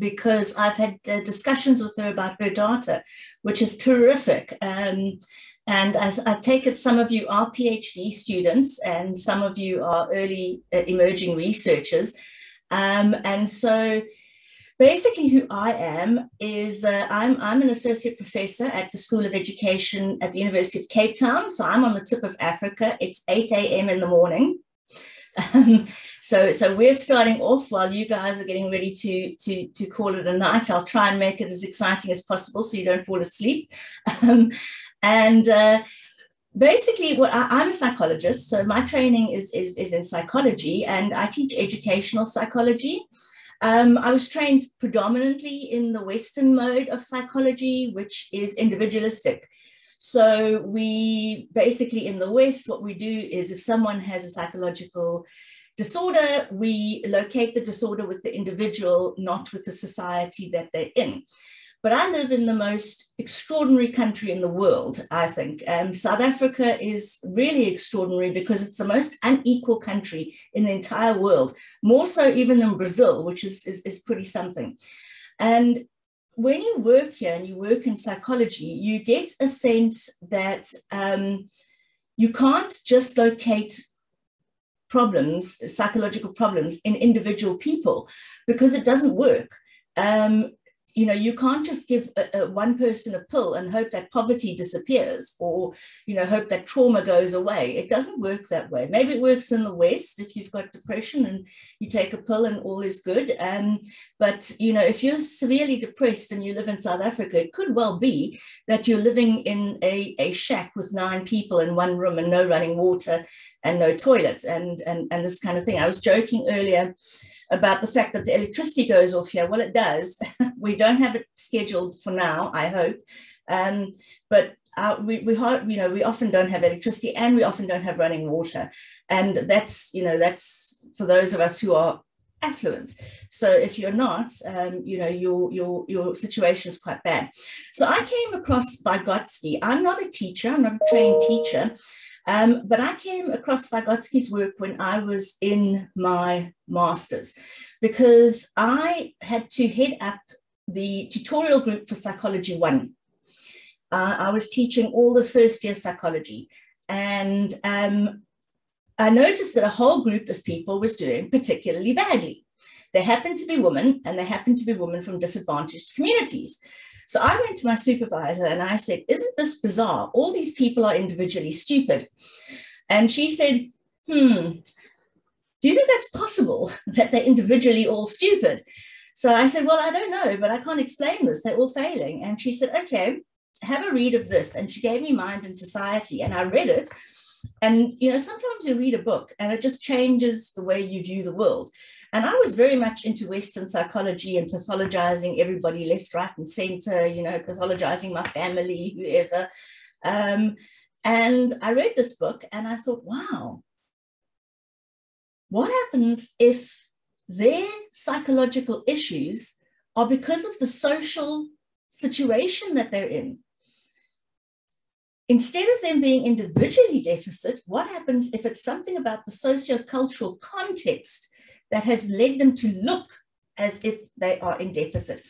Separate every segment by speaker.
Speaker 1: because I've had discussions with her about her data, which is terrific. And as I take it, some of you are PhD students and some of you are early emerging researchers. And so basically who I am is I'm an associate professor at the School of Education at the University of Cape Town. So I'm on the tip of Africa. It's 8 a.m. in the morning. So we're starting off while you guys are getting ready to call it a night. I'll try and make it as exciting as possible so you don't fall asleep. Basically, I'm a psychologist, so my training is in psychology, and I teach educational psychology. I was trained predominantly in the Western mode of psychology, which is individualistic. So we basically in the West, what we do is if someone has a psychological disorder, we locate the disorder with the individual, not with the society that they're in. But I live in the most extraordinary country in the world, I think. South Africa is really extraordinary because it's the most unequal country in the entire world, more so even than Brazil, which is pretty something. And when you work here and you work in psychology, you get a sense that you can't just locate problems, psychological problems in individual people because it doesn't work. You know, you can't just give one person a pill and hope that poverty disappears or, you know, hope that trauma goes away. It doesn't work that way. Maybe it works in the West if you've got depression and you take a pill and all is good. But, you know, if you're severely depressed and you live in South Africa, it could well be that you're living in a shack with 9 people in one room and no running water and no toilet and this kind of thing. I was joking earlier about the fact that the electricity goes off here. Well, it does. We don't have it scheduled for now, I hope. But we often don't have electricity and we often don't have running water. And that's, you know, that's for those of us who are affluent. So if you're not, you know, your situation is quite bad. So I came across Vygotsky. I'm not a teacher. I'm not a trained teacher. But I came across Vygotsky's work when I was in my master's because I had to head up the tutorial group for Psychology 1. I was teaching all the first year psychology, and I noticed that a whole group of people was doing particularly badly. They happened to be women, and they happened to be women from disadvantaged communities. So I went to my supervisor and I said, isn't this bizarre? All these people are individually stupid. And she said, do you think that's possible that they're individually all stupid? So I said, well, I don't know, but I can't explain this. They're all failing. And she said, okay, have a read of this. And she gave me Mind and Society, and I read it. And, you know, sometimes you read a book and it just changes the way you view the world. And I was very much into Western psychology and pathologizing everybody left, right, and center, you know, pathologizing my family, whoever. And I read this book and I thought, wow, what happens if their psychological issues are because of the social situation that they're in? Instead of them being individually deficit, what happens if it's something about the sociocultural context that has led them to look as if they are in deficit?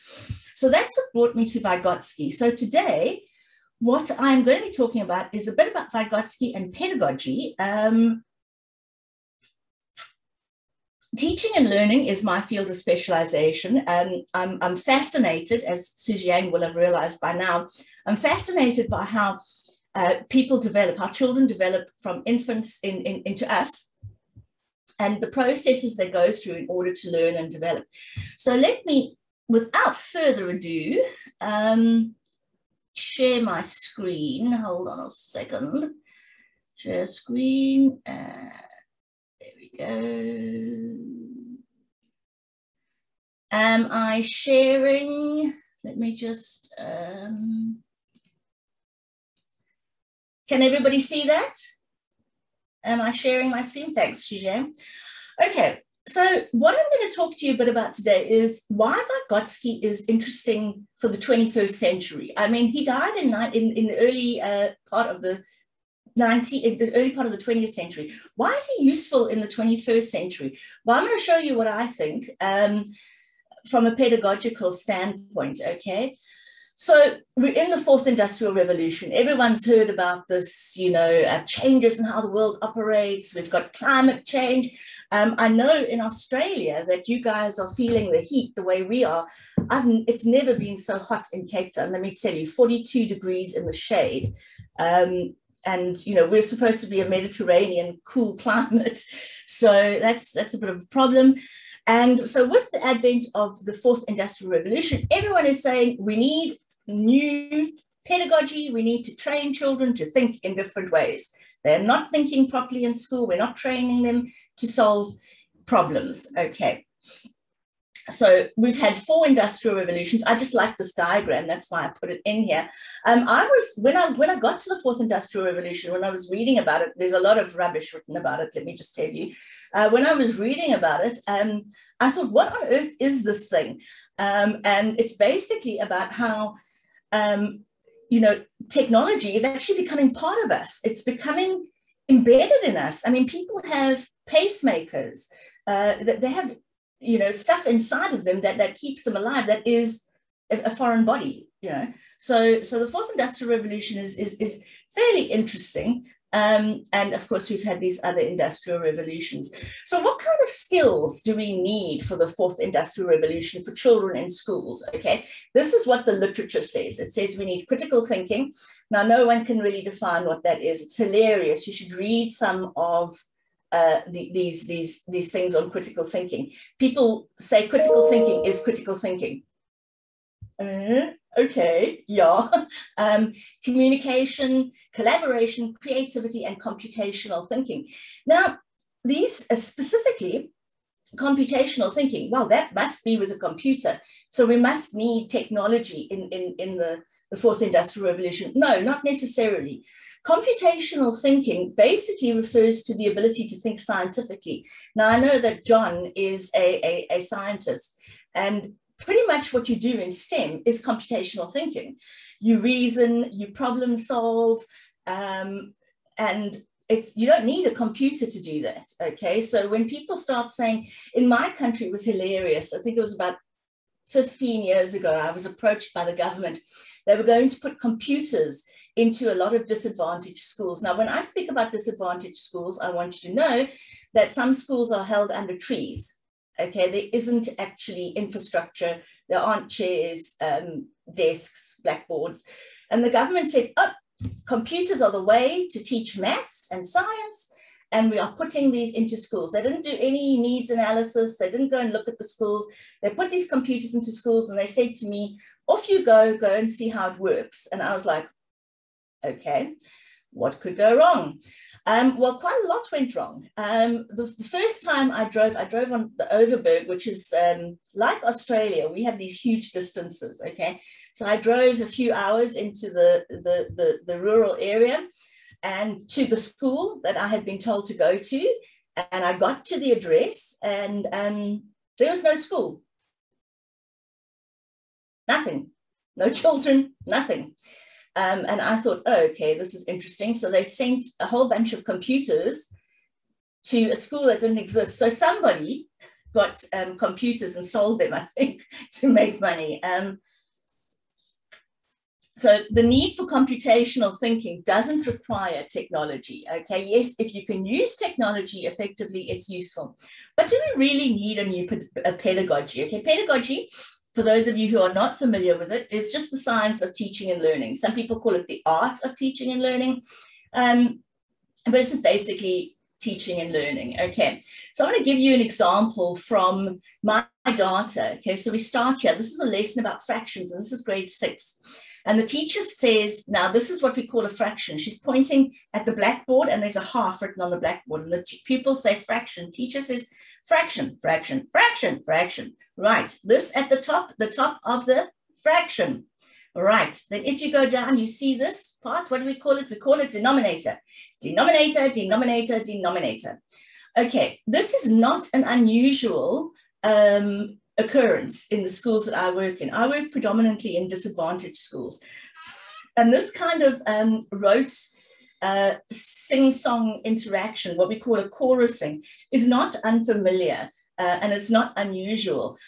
Speaker 1: So that's what brought me to Vygotsky. So today, what I'm going to be talking about is a bit about Vygotsky and pedagogy. Teaching and learning is my field of specialization. I'm fascinated, as Sujiang will have realized by now, I'm fascinated by how people develop, how children develop from infants into us, and the processes they go through in order to learn and develop. So let me, without further ado, share my screen. Hold on a second. Share screen. There we go. Am I sharing? Let me just... Can everybody see that? Am I sharing my screen? Thanks, Suzanne. Okay, so what I'm going to talk to you a bit about today is why Vygotsky is interesting for the 21st century. I mean, he died in the early part of the 20th century. Why is he useful in the 21st century? Well, I'm going to show you what I think. from a pedagogical standpoint, okay? So we're in the fourth industrial revolution. Everyone's heard about this, you know, changes in how the world operates. We've got climate change. I know in Australia that you guys are feeling the heat the way we are. It's never been so hot in Cape Town. Let me tell you, 42 degrees in the shade. And, you know, we're supposed to be a Mediterranean cool climate. So that's a bit of a problem. And so with the advent of the fourth industrial revolution, everyone is saying we need new pedagogy. We need to train children to think in different ways. They're not thinking properly in school. We're not training them to solve problems. Okay. So we've had 4 industrial revolutions. I just like this diagram. That's why I put it in here. When I got to the fourth industrial revolution, when I was reading about it, there's a lot of rubbish written about it. Let me just tell you. When I was reading about it, I thought, what on earth is this thing? And it's basically about how, you know, technology is actually becoming part of us. It's becoming embedded in us. I mean, people have pacemakers. They have, you know, stuff inside of them that keeps them alive, that is a foreign body, you know. So the fourth industrial revolution is fairly interesting. And of course, we've had these other industrial revolutions. So what kind of skills do we need for the fourth industrial revolution for children in schools? Okay, this is what the literature says. It says we need critical thinking. Now, no one can really define what that is. It's hilarious. You should read some of these things on critical thinking. People say critical thinking is critical thinking. Okay, yeah. Communication, collaboration, creativity, and computational thinking. Now, these specifically computational thinking, well, that must be with a computer. So we must need technology in the fourth industrial revolution. No, not necessarily. Computational thinking basically refers to the ability to think scientifically. Now, I know that John is a scientist, and pretty much what you do in STEM is computational thinking. You reason, you problem solve, and you don't need a computer to do that, okay? So when people start saying, in my country, it was hilarious. I think it was about 15 years ago, I was approached by the government. They were going to put computers into a lot of disadvantaged schools. Now, when I speak about disadvantaged schools, I want you to know that some schools are held under trees. Okay, there isn't actually infrastructure. There aren't chairs, desks, blackboards. And the government said, oh, computers are the way to teach maths and science, and we are putting these into schools. They didn't do any needs analysis. They didn't go and look at the schools. They put these computers into schools, and they said to me, off you go and see how it works. And I was like, okay, what could go wrong? Well, quite a lot went wrong. The first time I drove on the Overberg, which is like Australia. We have these huge distances, okay? So I drove a few hours into the rural area and to the school that I had been told to go to. And I got to the address, and there was no school. Nothing. No children, nothing. And I thought, oh, okay, this is interesting. So they'd sent a whole bunch of computers to a school that didn't exist. So somebody got computers and sold them, I think, to make money. So the need for computational thinking doesn't require technology, okay? Yes, if you can use technology effectively, it's useful. But do we really need a new pedagogy? Okay, pedagogy, for those of you who are not familiar with it, is just the science of teaching and learning. Some people call it the art of teaching and learning, but it's just basically teaching and learning. Okay, so I want to give you an example from my data. Okay, so we start here. This is a lesson about fractions, and this is grade 6. And the teacher says, now this is what we call a fraction. She's pointing at the blackboard, and there's a half written on the blackboard, and the pupils say fraction. Teacher says fraction, fraction, fraction, fraction. Right, this at the top of the fraction. Right, then if you go down, you see this part. What do we call it? We call it denominator. Denominator, denominator, denominator. Okay, this is not an unusual occurrence in the schools that I work in. I work predominantly in disadvantaged schools. And this kind of rote sing-song interaction, what we call a chorusing, is not unfamiliar and it's not unusual.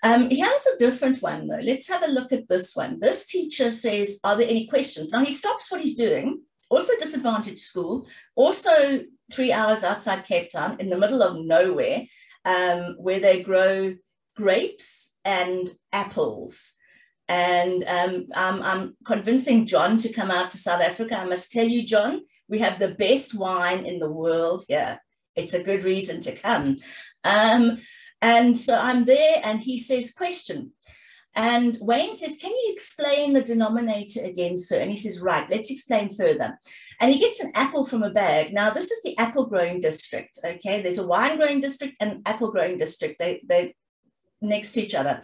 Speaker 1: Here's a different one, though. Let's have a look at this one. This teacher says, are there any questions? Now, he stops what he's doing, also disadvantaged school, also 3 hours outside Cape Town in the middle of nowhere, where they grow grapes and apples. And I'm convincing John to come out to South Africa. I must tell you, John, we have the best wine in the world here. It's a good reason to come. And so I'm there and he says, question. And Wayne says, can you explain the denominator again, sir? And he says, right, let's explain further. And he gets an apple from a bag. Now, this is the apple growing district, okay? There's a wine growing district and apple growing district. They're next to each other.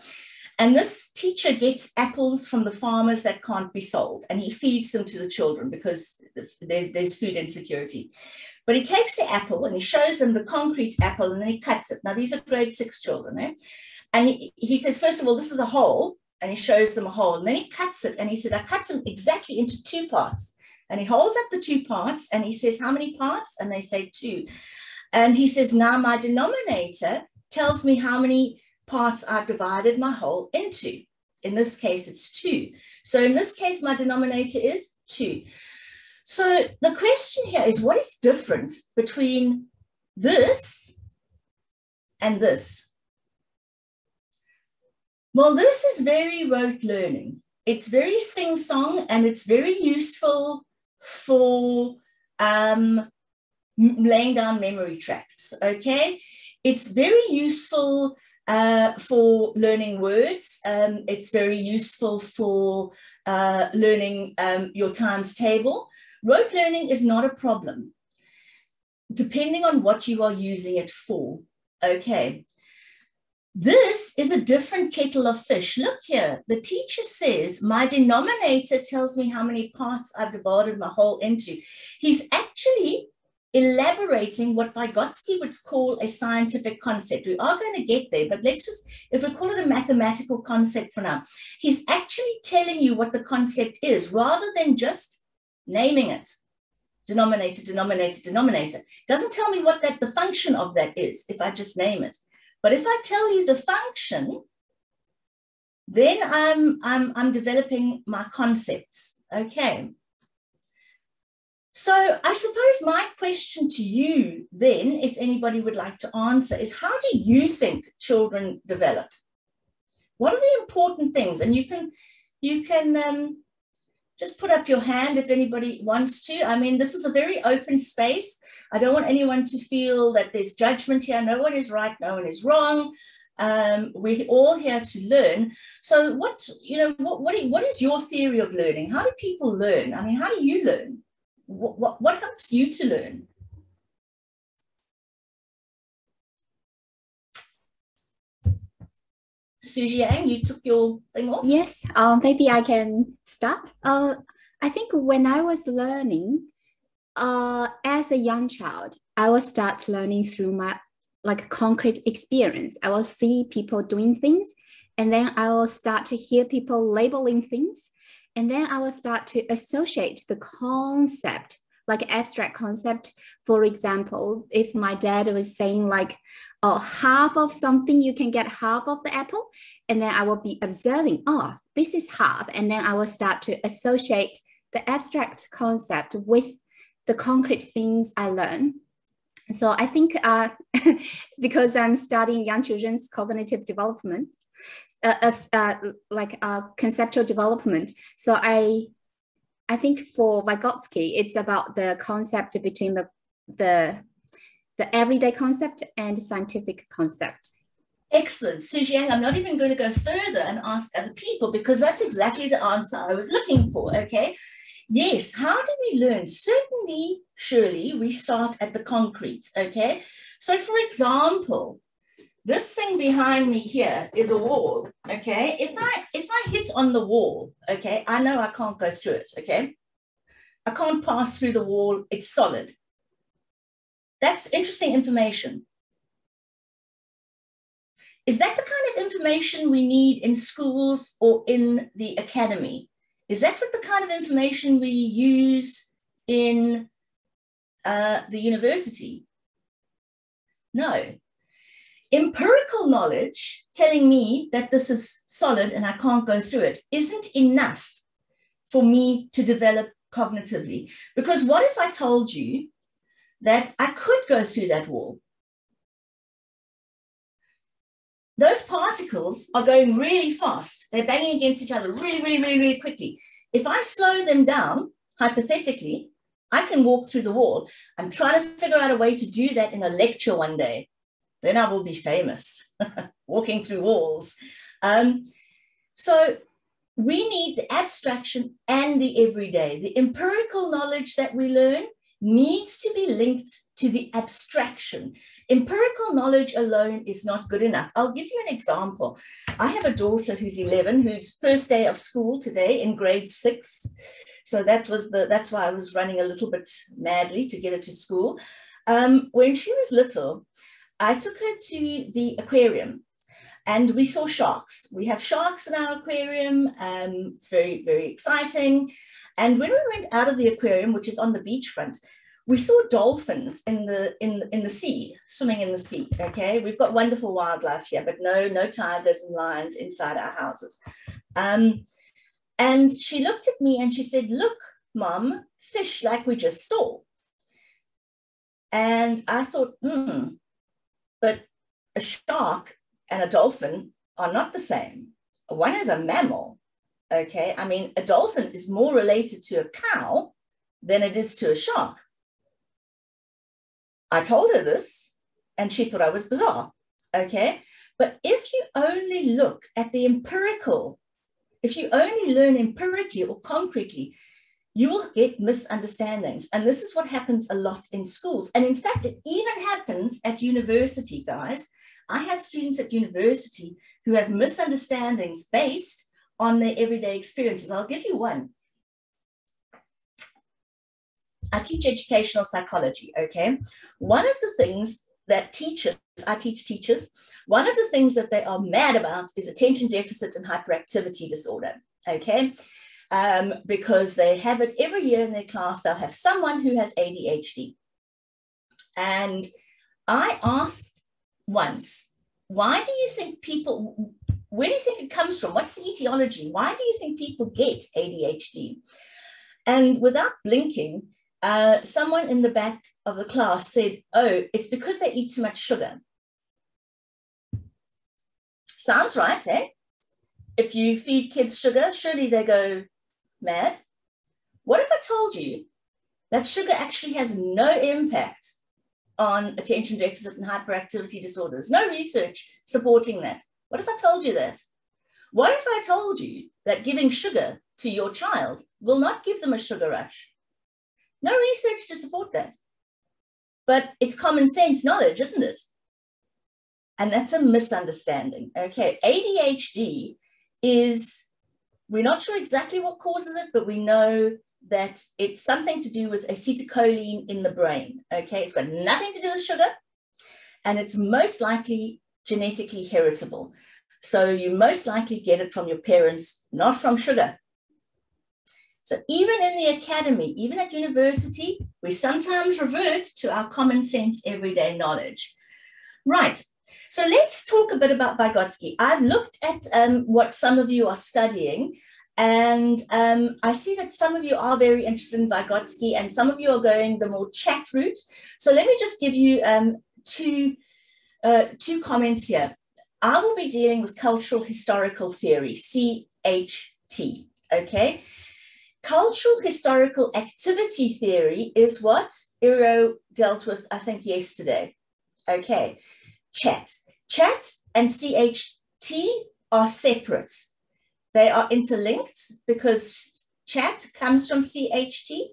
Speaker 1: And this teacher gets apples from the farmers that can't be sold, and he feeds them to the children because there's food insecurity. But he takes the apple and he shows them the concrete apple, and then he cuts it. Now, these are grade 6 children, eh? And he says, first of all, this is a hole, and he shows them a hole. And then he cuts it, and he said, I cut them exactly into 2 parts. And he holds up the 2 parts, and he says, how many parts? And they say 2. And he says, now my denominator tells me how many parts I've divided my whole into. In this case, it's 2. So in this case, my denominator is 2. So the question here is, what is different between this and this? Well, this is very rote learning. It's very sing-song, and it's very useful for laying down memory tracts, okay? It's very useful for learning words. It's very useful for learning your times table. Rote learning is not a problem, depending on what you are using it for, okay? This is a different kettle of fish. Look here, the teacher says, my denominator tells me how many parts I've divided my whole into. He's actually elaborating what Vygotsky would call a scientific concept. We are going to get there, but let's just, if we call it a mathematical concept for now, he's actually telling you what the concept is rather than just naming it. Denominator, denominator, denominator. Doesn't tell me what the function of that is if I just name it. But if I tell you the function, then I'm developing my concepts. Okay. So I suppose my question to you then, if anybody would like to answer, is how do you think children develop? What are the important things? And you can just put up your hand if anybody wants to. I mean, this is a very open space. I don't want anyone to feel that there's judgment here. No one is right, no one is wrong. We're all here to learn. So what is your theory of learning? How do people learn? I mean, how do you learn? What helps you to learn? Suzy Yang, you took your thing off?
Speaker 2: Yes, maybe I can start. I think when I was learning, as a young child, I will start learning through my concrete experience. I will see people doing things, and then I will start to hear people labeling things. And then I will start to associate the concept, like abstract concept. For example, if my dad was saying half of something, you can get half of the apple. And then I will be observing, this is half. And then I will start to associate the abstract concept with the concrete things I learn. So I think because I'm studying young children's cognitive development, conceptual development. So I think for Vygotsky, it's about the concept between the everyday concept and scientific concept.
Speaker 1: Excellent. Suzy Yang, I'm not even going to go further and ask other people because that's exactly the answer I was looking for, okay? Yes, how do we learn? Certainly, surely, we start at the concrete, okay? So for example, this thing behind me here is a wall, okay? If I hit on the wall, okay, I know I can't go through it, okay? I can't pass through the wall. It's solid. That's interesting information. Is that the kind of information we need in schools or in the academy? Is that what the kind of information we use in the university? No. Empirical knowledge telling me that this is solid and I can't go through it isn't enough for me to develop cognitively. Because what if I told you that I could go through that wall? Those particles are going really fast. They're banging against each other really, really, really, really quickly. If I slow them down, hypothetically, I can walk through the wall. I'm trying to figure out a way to do that in a lecture one day. Then I will be famous, walking through walls. So we need the abstraction and the everyday. The empirical knowledge that we learn needs to be linked to the abstraction. Empirical knowledge alone is not good enough. I'll give you an example. I have a daughter who's 11, whose first day of school today in grade 6. So that's why I was running a little bit madly to get her to school. When she was little, I took her to the aquarium and we saw sharks. We have sharks in our aquarium. It's very, very exciting. And when we went out of the aquarium, which is on the beachfront, we saw dolphins in the sea, swimming in the sea. Okay, we've got wonderful wildlife here, but no tigers and lions inside our houses. And she looked at me and she said, "Look, Mom, fish like we just saw." And I thought, but a shark and a dolphin are not the same. One is a mammal. Okay, I mean, a dolphin is more related to a cow than it is to a shark. I told her this and she thought I was bizarre. Okay, but if you only look at the empirical, if you only learn empirically or concretely, you will get misunderstandings. And this is what happens a lot in schools. And in fact, it even happens at university, guys. I have students at university who have misunderstandings based on their everyday experiences. I'll give you one. I teach educational psychology, okay? One of the things that I teach teachers, one of the things that they are mad about is attention deficit and hyperactivity disorder, okay? Because they have it every year in their class. They'll have someone who has ADHD. And I asked once, why do you think people, where do you think it comes from? What's the etiology? Why do you think people get ADHD? And without blinking, someone in the back of the class said, "Oh, it's because they eat too much sugar." Sounds right, eh? If you feed kids sugar, surely they go mad. What if I told you that sugar actually has no impact on attention deficit and hyperactivity disorders? No research supporting that. What if I told you that? What if I told you that giving sugar to your child will not give them a sugar rush? No research to support that. But it's common sense knowledge, isn't it? And that's a misunderstanding. Okay, ADHD is, we're not sure exactly what causes it, but we know that it's something to do with acetylcholine in the brain. Okay, it's got nothing to do with sugar, and it's most likely genetically heritable. So you most likely get it from your parents, not from sugar. So even in the academy, even at university, we sometimes revert to our common sense everyday knowledge. Right, so let's talk a bit about Vygotsky. I've looked at what some of you are studying, and I see that some of you are very interested in Vygotsky and some of you are going the more chat route. So let me just give you two comments here. I will be dealing with cultural historical theory, CHT, okay? Cultural historical activity theory is what Iro dealt with, I think, yesterday. Okay, chat and CHT are separate. They are interlinked because chat comes from CHT,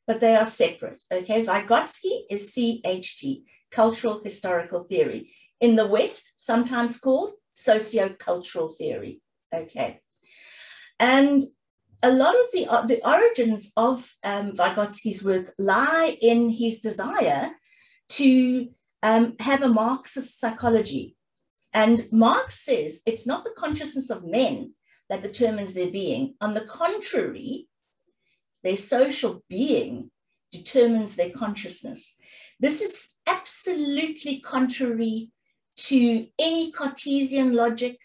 Speaker 1: but they are separate. Okay, Vygotsky is CHT, cultural historical theory. In the West, sometimes called sociocultural theory. Okay, and a lot of the origins of Vygotsky's work lie in his desire to have a Marxist psychology. And Marx says it's not the consciousness of men that determines their being. On the contrary, their social being determines their consciousness. This is absolutely contrary to any Cartesian logic.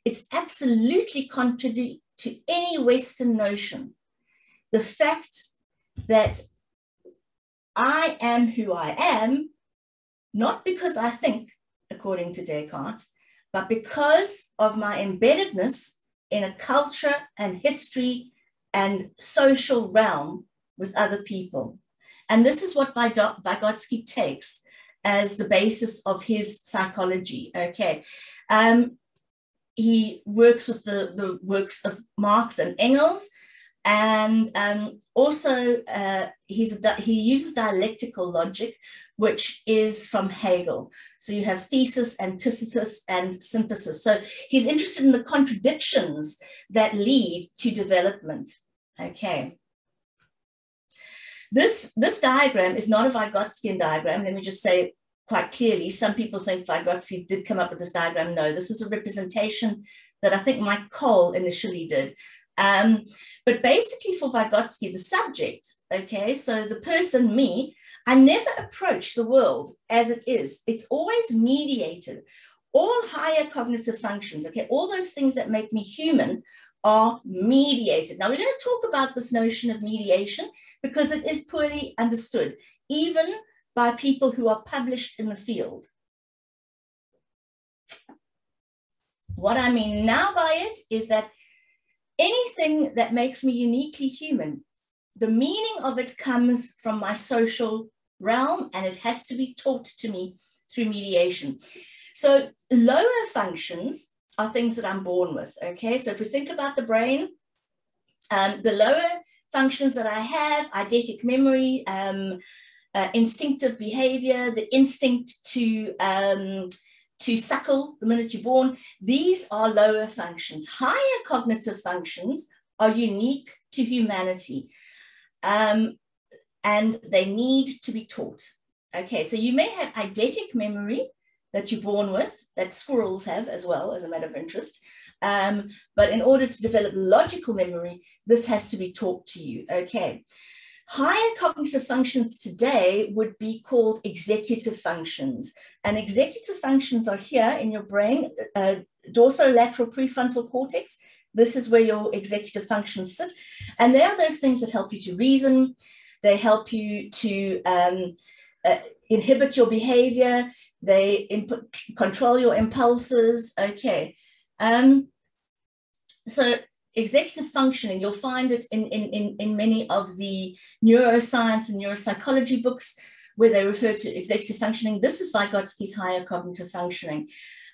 Speaker 1: It's absolutely contrary to any Western notion. The fact that I am who I am, not because I think, according to Descartes, but because of my embeddedness in a culture and history and social realm with other people. And this is what Vygotsky takes as the basis of his psychology, okay? He works with the works of Marx and Engels, and also he uses dialectical logic, which is from Hegel. So you have thesis, antithesis, and synthesis. So he's interested in the contradictions that lead to development. Okay. This diagram is not a Vygotskian diagram. Let me just say quite clearly, some people think Vygotsky did come up with this diagram. No, this is a representation that I think Mike Cole initially did. But basically for Vygotsky, the subject, okay, so the person, me, I never approach the world as it is. It's always mediated. All higher cognitive functions, okay, all those things that make me human are mediated. Now, we don't talk about this notion of mediation because it is poorly understood, even by people who are published in the field. What I mean now by it is that anything that makes me uniquely human, the meaning of it comes from my social realm, and it has to be taught to me through mediation. So lower functions are things that I'm born with, okay? So if we think about the brain, the lower functions that I have, eidetic memory, instinctive behavior, the instinct to suckle the minute you're born, these are lower functions. Higher cognitive functions are unique to humanity, and they need to be taught. Okay, so you may have eidetic memory that you're born with, that squirrels have as well, as a matter of interest. But in order to develop logical memory, this has to be taught to you, okay? Higher cognitive functions today would be called executive functions. And executive functions are here in your brain, dorsolateral prefrontal cortex. This is where your executive functions sit. And they are those things that help you to reason. They help you to inhibit your behavior. They control your impulses. Okay. So executive functioning, you'll find it in many of the neuroscience and neuropsychology books where they refer to executive functioning. This is Vygotsky's higher cognitive functioning.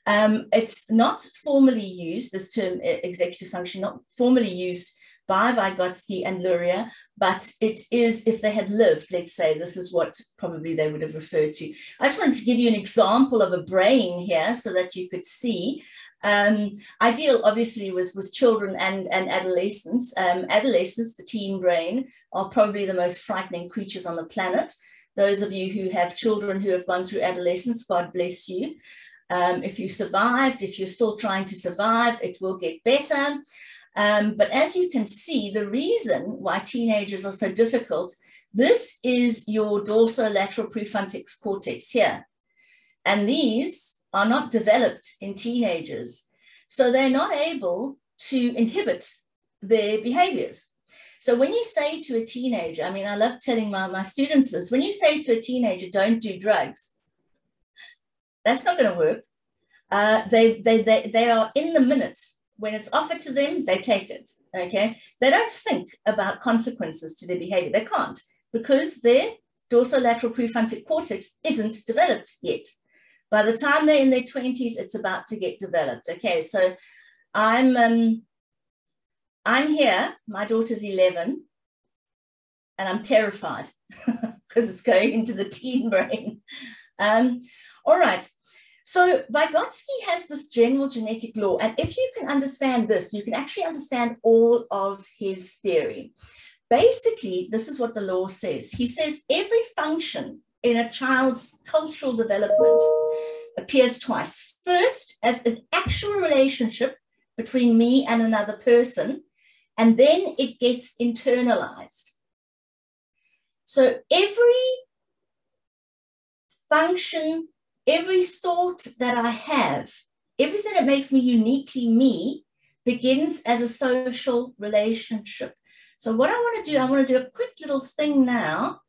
Speaker 1: It's not formally used, this term executive function, not formally used by Vygotsky and Luria, but it is, if they had lived, let's say, this is what probably they would have referred to. I just wanted to give you an example of a brain here so that you could see. Ideal, obviously, with children and adolescents. Adolescents, the teen brain, are probably the most frightening creatures on the planet. Those of you who have children who have gone through adolescence, God bless you. If you survived, if you're still trying to survive, it will get better. But as you can see, the reason why teenagers are so difficult, this is your dorsolateral prefrontal cortex here. And these are not developed in teenagers. So they're not able to inhibit their behaviors. So when you say to a teenager, I mean, I love telling my students this, when you say to a teenager, don't do drugs, that's not going to work. They are in the minute. When it's offered to them, they take it, okay? They don't think about consequences to their behavior. They can't, because their dorsolateral prefrontal cortex isn't developed yet. By the time they're in their 20s, it's about to get developed, okay? So I'm here, my daughter's 11, and I'm terrified because it's going into the teen brain. All right. So Vygotsky has this general genetic law, and if you can understand this, you can actually understand all of his theory. Basically, this is what the law says. He says every function in a child's cultural development appears twice. First, as an actual relationship between me and another person, and then it gets internalized. So every function every thought that I have, everything that makes me uniquely me, begins as a social relationship. So what I want to do, I want to do a quick little thing now.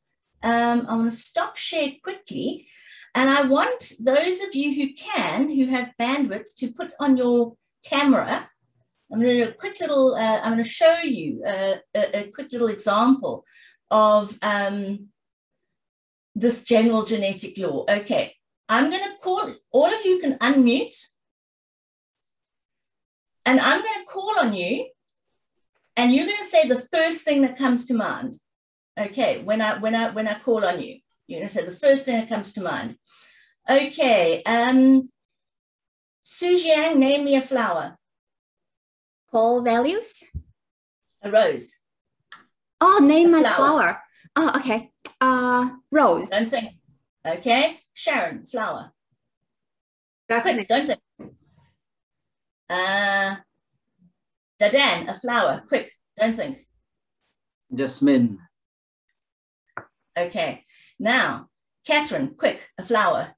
Speaker 1: I want to stop share quickly. And I want those of you who have bandwidth, to put on your camera. I'm going to do a quick little, I'm going to show you a quick little example of this general genetic law. Okay, I'm going to call, all of you can unmute. And I'm going to call on you, and you're going to say the first thing that comes to mind. Okay, when I call on you, you're going to say the first thing that comes to mind. Okay, Su Jiang, name me a flower.
Speaker 2: Core values.
Speaker 1: A rose.
Speaker 2: Oh, name my flower. Oh, okay. Rose.
Speaker 1: Don't think. Okay, Sharon, flower.
Speaker 3: Quick,
Speaker 1: don't think. Dadan, a flower. Quick, don't think.
Speaker 4: Jasmine.
Speaker 1: Okay, now, Catherine, quick, a flower.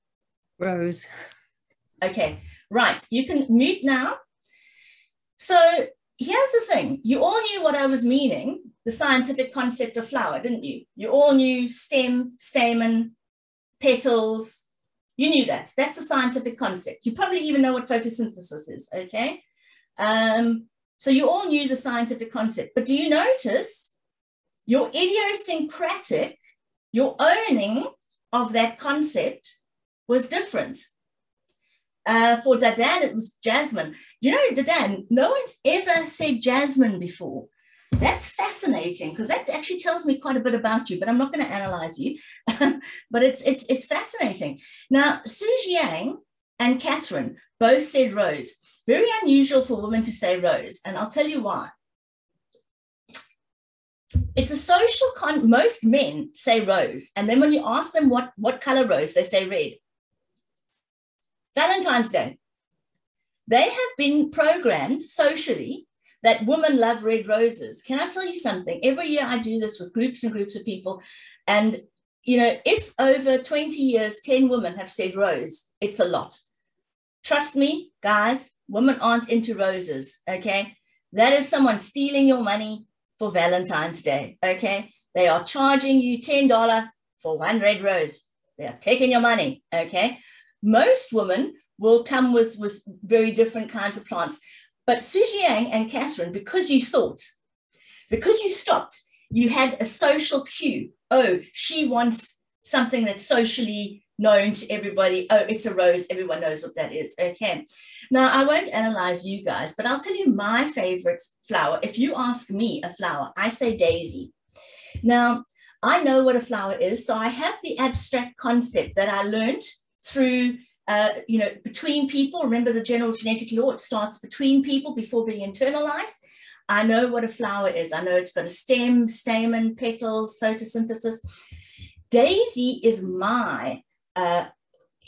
Speaker 3: Rose.
Speaker 1: Okay, right, you can mute now. So here's the thing. You all knew what I was meaning, the scientific concept of flower, didn't you? You all knew stem, stamen, petals. You knew that. That's the scientific concept. You probably even know what photosynthesis is, okay? So you all knew the scientific concept. But do you notice your idiosyncratic, your owning of that concept was different? For Dadan, it was jasmine. You know, Dadan, no one's ever said jasmine before. That's fascinating, because that actually tells me quite a bit about you, but I'm not going to analyze you. But it's fascinating. Now, Su Jiang and Catherine both said rose. Very unusual for women to say rose, and I'll tell you why. It's a social most men say rose, and then when you ask them what color rose, they say red. Valentine's Day. They have been programmed socially that women love red roses. Can I tell you something? Every year I do this with groups and groups of people. And, you know, if over 20 years, 10 women have said rose, it's a lot. Trust me, guys, women aren't into roses, okay? That is someone stealing your money for Valentine's Day, okay? They are charging you $10 for one red rose. They are taking your money, okay? Most women will come with very different kinds of plants. But Su Jiang and Catherine, because you thought, because you stopped, you had a social cue. Oh, she wants something that's socially known to everybody. Oh, it's a rose. Everyone knows what that is. Okay. Now, I won't analyze you guys, but I'll tell you my favorite flower. If you ask me a flower, I say daisy. Now, I know what a flower is. So I have the abstract concept that I learned through you know, between people. Remember the general genetic law, it starts between people before being internalized. I know what a flower is. I know it's got a stem, stamen, petals, photosynthesis. Daisy is my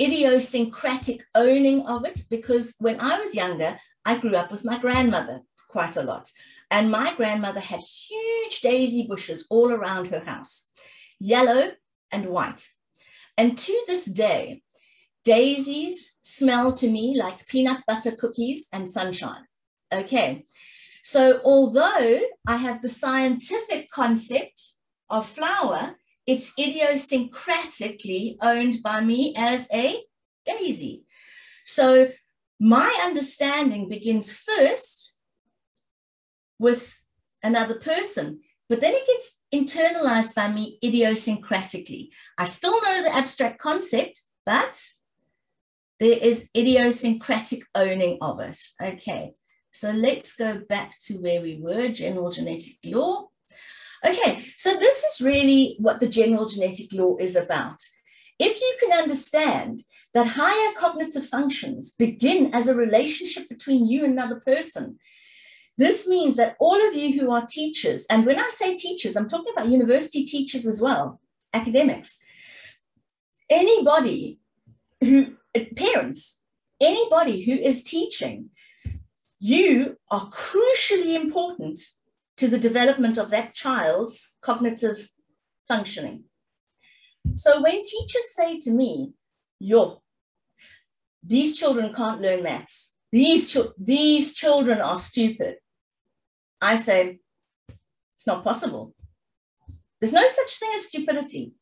Speaker 1: idiosyncratic owning of it, because when I was younger, I grew up with my grandmother quite a lot. And my grandmother had huge daisy bushes all around her house, yellow and white. And to this day, daisies smell to me like peanut butter cookies and sunshine. Okay, so although I have the scientific concept of flower, it's idiosyncratically owned by me as a daisy. So my understanding begins first with another person, but then it gets internalized by me idiosyncratically. I still know the abstract concept, but there is idiosyncratic owning of it. Okay, so let's go back to where we were, general genetic law. Okay, so this is really what the general genetic law is about. If you can understand that higher cognitive functions begin as a relationship between you and another person, this means that all of you who are teachers, and when I say teachers, I'm talking about university teachers as well, academics, anybody who, parents, anybody who is teaching, you are crucially important to the development of that child's cognitive functioning. So when teachers say to me, yo, these children can't learn maths. These children are stupid. I say, it's not possible. There's no such thing as stupidity.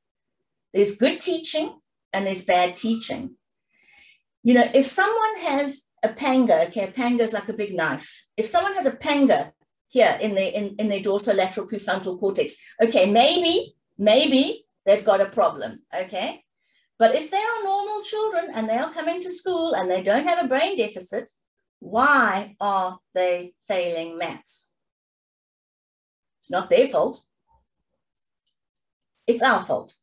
Speaker 1: There's good teaching and there's bad teaching. You know, if someone has a panga, okay, a panga is like a big knife. If someone has a panga here in their dorsolateral prefrontal cortex, okay, maybe they've got a problem, okay? But if they are normal children and they are coming to school and they don't have a brain deficit, why are they failing maths? It's not their fault. It's our fault.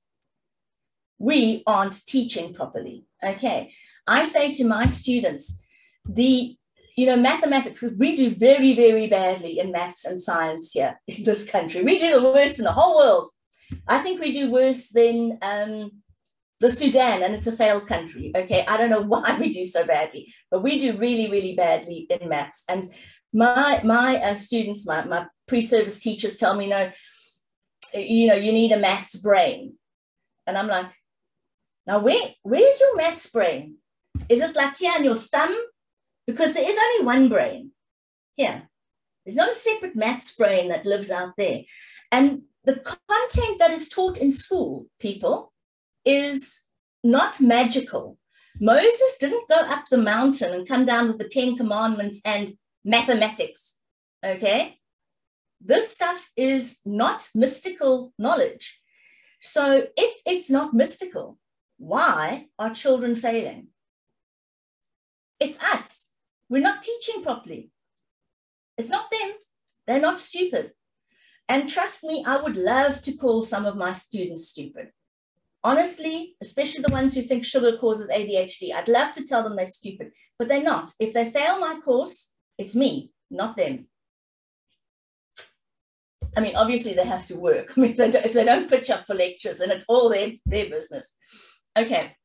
Speaker 1: We aren't teaching properly, okay? I say to my students, mathematics, we do very, very badly in maths and science here in this country. We do the worst in the whole world. I think we do worse than the Sudan, and it's a failed country, okay? I don't know why we do so badly, but we do really, really badly in maths. And my students, my pre-service teachers tell me, no, you need a maths brain. And I'm like, now where's your maths brain? Is it like here on your thumb? Because there is only one brain here. There's not a separate maths brain that lives out there. And the content that is taught in school, people, is not magical. Moses didn't go up the mountain and come down with the 10 commandments and mathematics, okay? This stuff is not mystical knowledge. So if it's not mystical, why are children failing? It's us. We're not teaching properly. It's not them. They're not stupid. And trust me, I would love to call some of my students stupid. Honestly, especially the ones who think sugar causes ADHD, I'd love to tell them they're stupid, but they're not. If they fail my course, it's me, not them. I mean, obviously they have to work. I mean, if they don't pitch up for lectures, then it's all their business. Okay.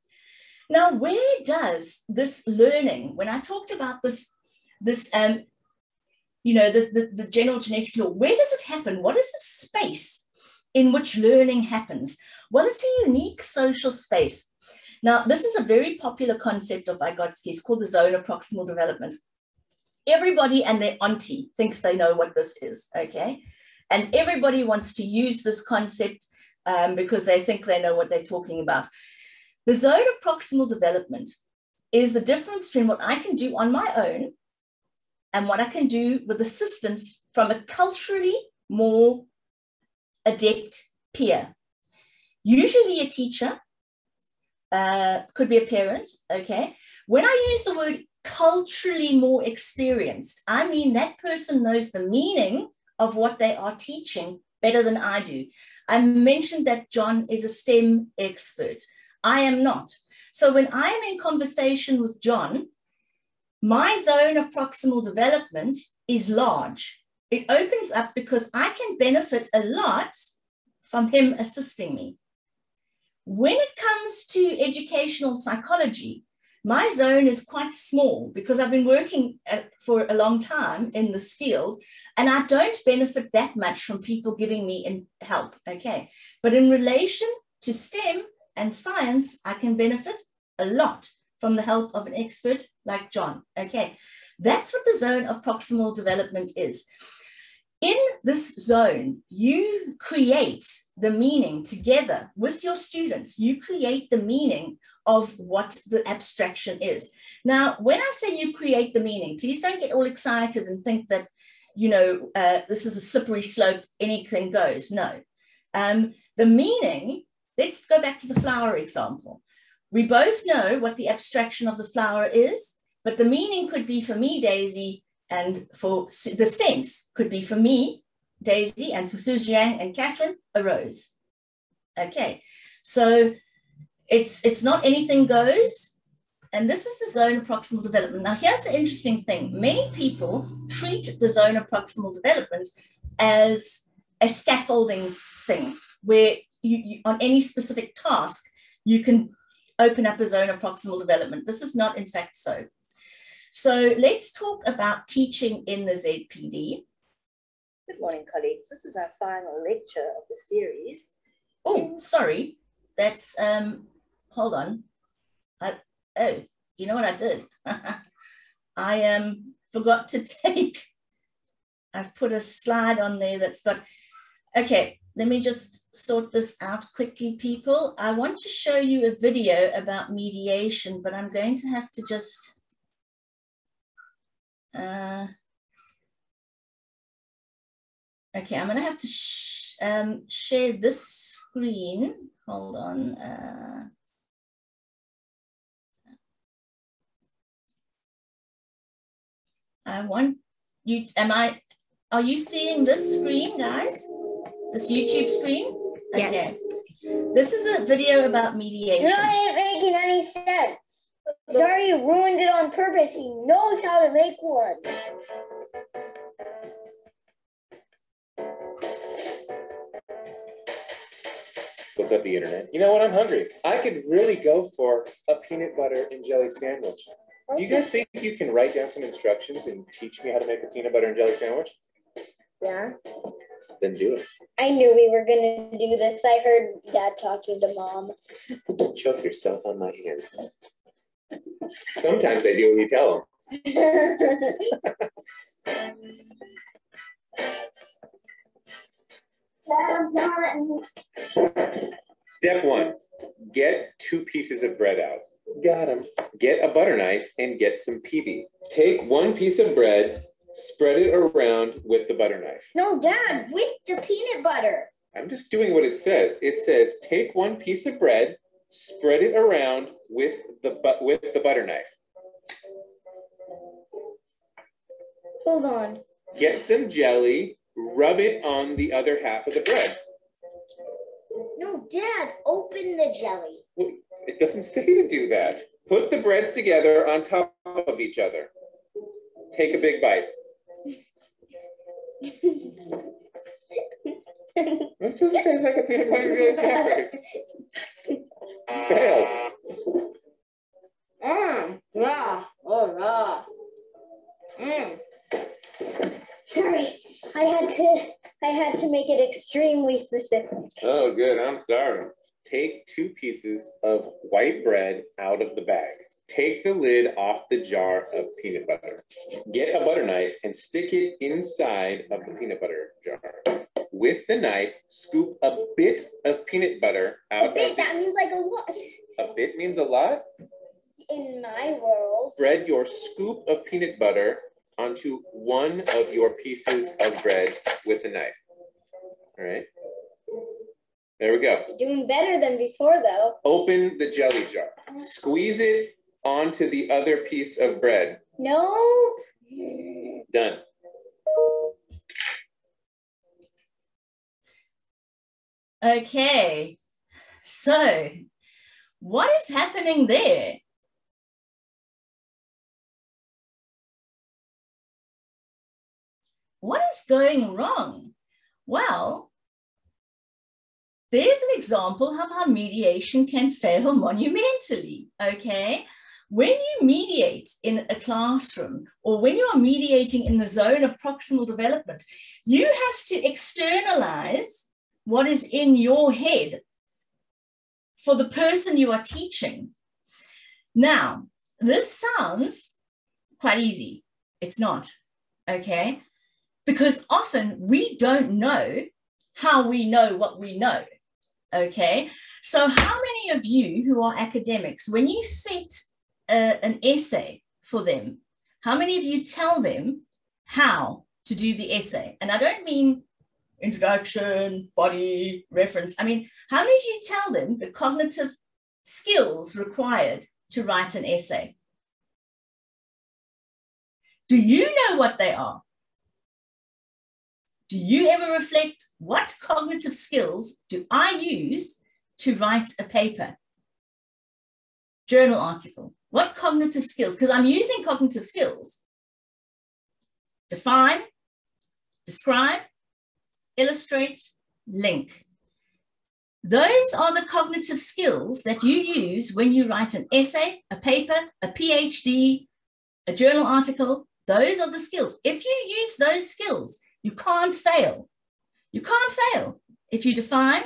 Speaker 1: Now, where does this learning, when I talked about the general genetic law, where does it happen? What is the space in which learning happens? Well, it's a unique social space. Now, this is a very popular concept of Vygotsky's called the zone of proximal development. Everybody and their auntie thinks they know what this is, okay? And everybody wants to use this concept because they think they know what they're talking about. The zone of proximal development is the difference between what I can do on my own and what I can do with assistance from a culturally more adept peer. Usually a teacher, could be a parent, okay? When I use the word culturally more experienced, I mean that person knows the meaning of what they are teaching better than I do. I mentioned that John is a STEM expert. I am not. So when I'm in conversation with John, my zone of proximal development is large. It opens up because I can benefit a lot from him assisting me. When it comes to educational psychology, my zone is quite small because I've been working for a long time in this field, and I don't benefit that much from people giving me help, okay? But in relation to STEM and science, I can benefit a lot from the help of an expert like John, okay? That's what the zone of proximal development is. In this zone, you create the meaning together with your students. You create the meaning of what the abstraction is. Now, when I say you create the meaning, please don't get all excited and think that, this is a slippery slope, anything goes. No. The meaning, let's go back to the flower example. We both know what the abstraction of the flower is, but the meaning could be for me, Daisy, and for the sense could be for me, Daisy, and for Sujiang and Catherine, a rose. Okay, so it's not anything goes. And this is the zone of proximal development. Now, here's the interesting thing. Many people treat the zone of proximal development as a scaffolding thing where you on any specific task, you can open up a zone of proximal development. This is not, in fact, so. So let's talk about teaching in the ZPD.
Speaker 5: Good morning, colleagues. This is our final lecture of the series.
Speaker 1: Oh, sorry. That's, hold on. you know what I did? I forgot to take, I've put a slide on there that's got, okay, let me just sort this out quickly, people. I want to show you a video about mediation, but I'm going to have to just, okay, I'm going to have to share this screen. Hold on. I want you, are you seeing this screen, guys? This YouTube screen? Okay.
Speaker 2: Yes.
Speaker 1: This is a video about mediation.
Speaker 6: You're not making any sense. Sorry, you ruined it on purpose. He knows how to make one.
Speaker 7: What's up, the internet? You know what? I'm hungry. I could really go for a peanut butter and jelly sandwich. Do you guys think you can write down some instructions and teach me how to make a peanut butter and jelly sandwich?
Speaker 6: Yeah.
Speaker 7: Then do it.
Speaker 6: I knew we were going to do this. I heard Dad talking to Mom.
Speaker 7: Choke yourself on my hand. Sometimes they do what you tell them. Step 1, get 2 pieces of bread out. Got 'em. Get a butter knife and get some PB. Take 1 piece of bread, spread it around with the butter knife.
Speaker 6: No, Dad, with the peanut butter.
Speaker 7: I'm just doing what it says. It says take 1 piece of bread, spread it around with the butter knife.
Speaker 6: Hold on.
Speaker 7: Get some jelly, rub it on the other half of the bread.
Speaker 6: No, Dad, open the jelly.
Speaker 7: Well, it doesn't say to do that. Put the breads together on top of each other. Take a big bite. This doesn't taste like a peanut butter jelly sandwich. Failed.
Speaker 6: Yeah. Oh, yeah. Sorry, I had to make it extremely specific.
Speaker 7: Oh, good. I'm starving. Take 2 pieces of white bread out of the bag. Take the lid off the jar of peanut butter. Get a butter knife and stick it inside of the peanut butter jar. With the knife, scoop a bit of peanut butter out.
Speaker 6: A bit, that means like a lot.
Speaker 7: A bit means a lot?
Speaker 6: In my world.
Speaker 7: Spread your scoop of peanut butter onto 1 of your pieces of bread with a knife. All right. There we go.
Speaker 6: You're doing better than before, though.
Speaker 7: Open the jelly jar. Squeeze it onto the other piece of bread.
Speaker 6: No.
Speaker 7: Done.
Speaker 1: Okay, so what is happening there? What is going wrong? Well, there's an example of how mediation can fail monumentally, okay? When you mediate in a classroom or when you are mediating in the zone of proximal development, you have to externalize what is in your head for the person you are teaching. Now, this sounds quite easy. It's not, okay? Because often we don't know how we know what we know, okay? So how many of you who are academics, when you set an essay for them, how many of you tell them how to do the essay? And I don't mean introduction, body, reference. I mean, how many of you tell them the cognitive skills required to write an essay? Do you know what they are? Do you ever reflect what cognitive skills do I use to write a paper? Journal article. What cognitive skills? Because I'm using cognitive skills. Define, describe, illustrate, link. Those are the cognitive skills that you use when you write an essay, a paper, a PhD, a journal article. Those are the skills. If you use those skills, you can't fail. You can't fail. If you define,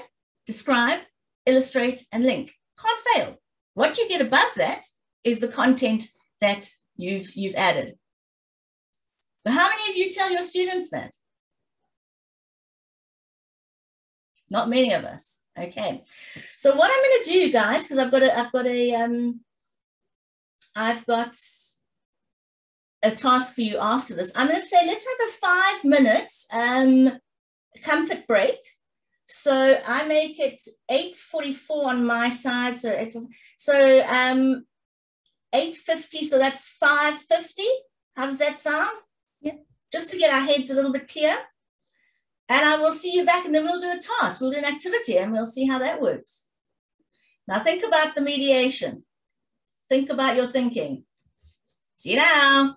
Speaker 1: describe, illustrate, and link, can't fail. What you get above that is the content that you've added. But how many of you tell your students that? Not many of us. Okay. So what I'm going to do, guys, because I've got a task for you after this. I'm going to say let's have a 5-minute comfort break. So I make it 8:44 on my side. So 8:50. So that's 5:50. How does that sound?
Speaker 2: Yeah.
Speaker 1: Just to get our heads a little bit clear. And I will see you back, and then we'll do a task. We'll do an activity, and we'll see how that works. Now think about the mediation. Think about your thinking. See you now.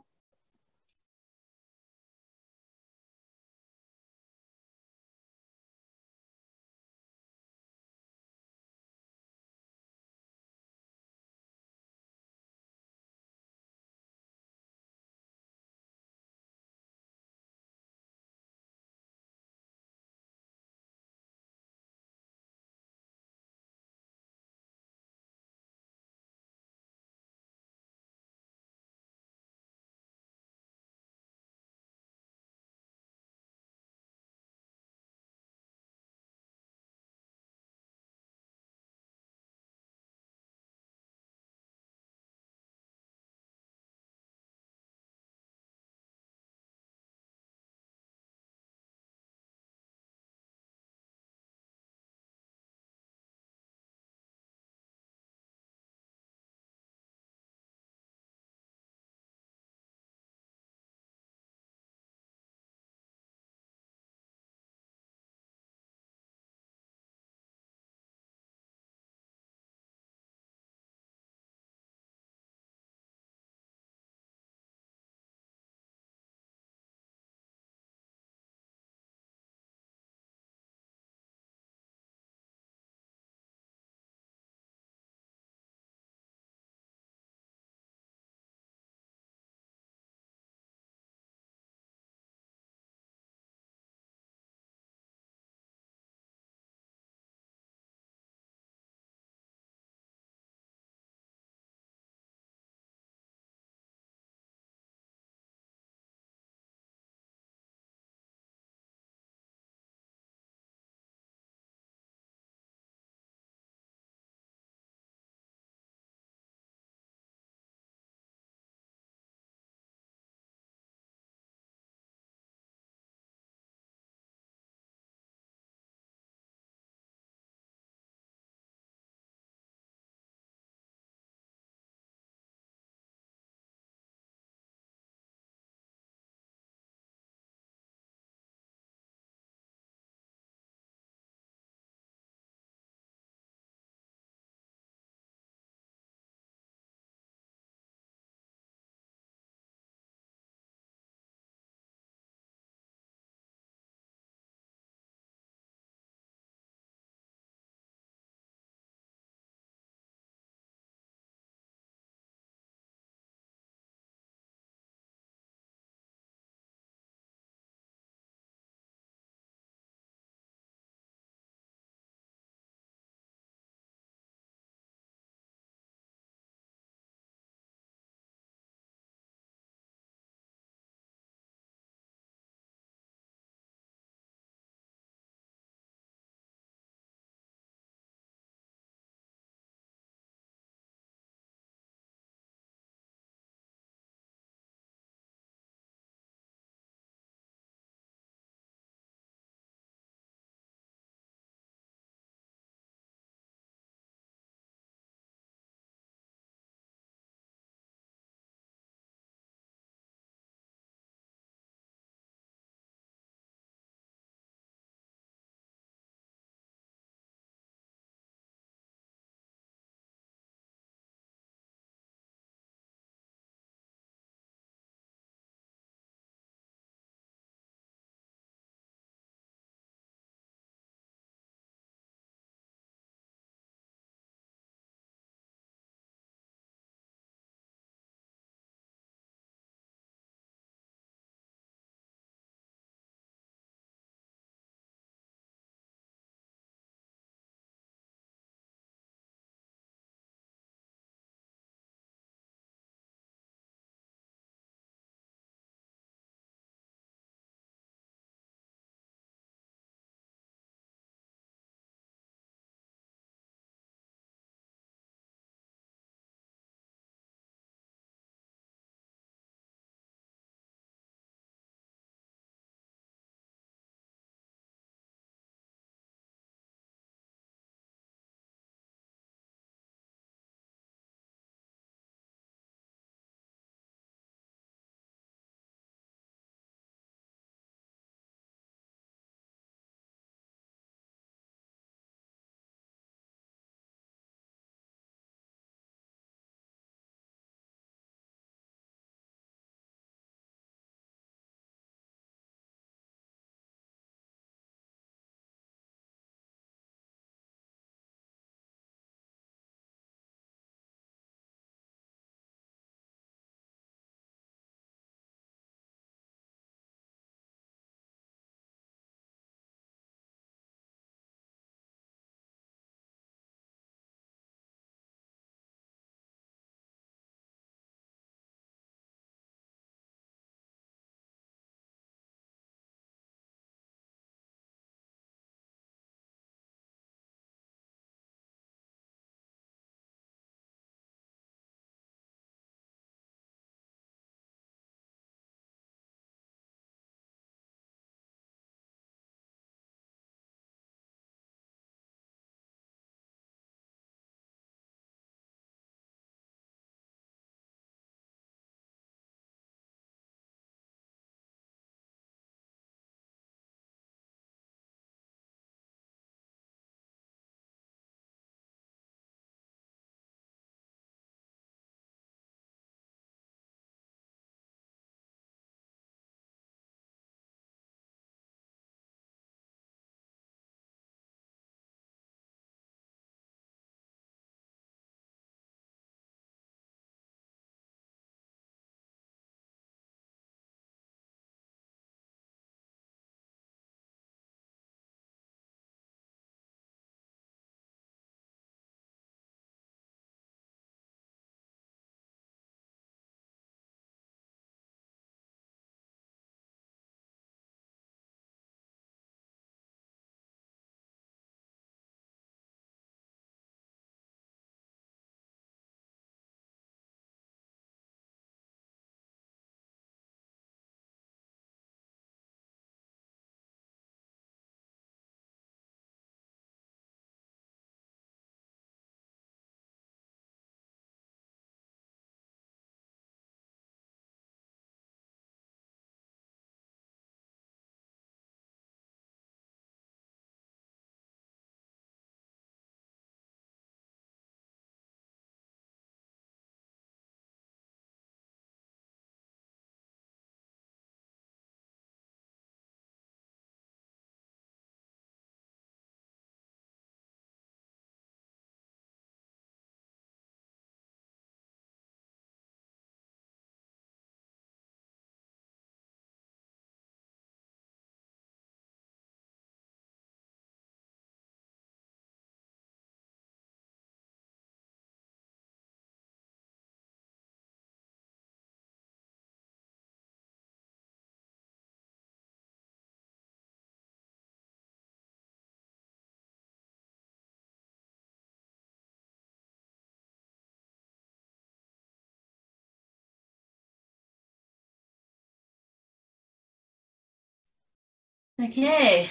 Speaker 1: Okay,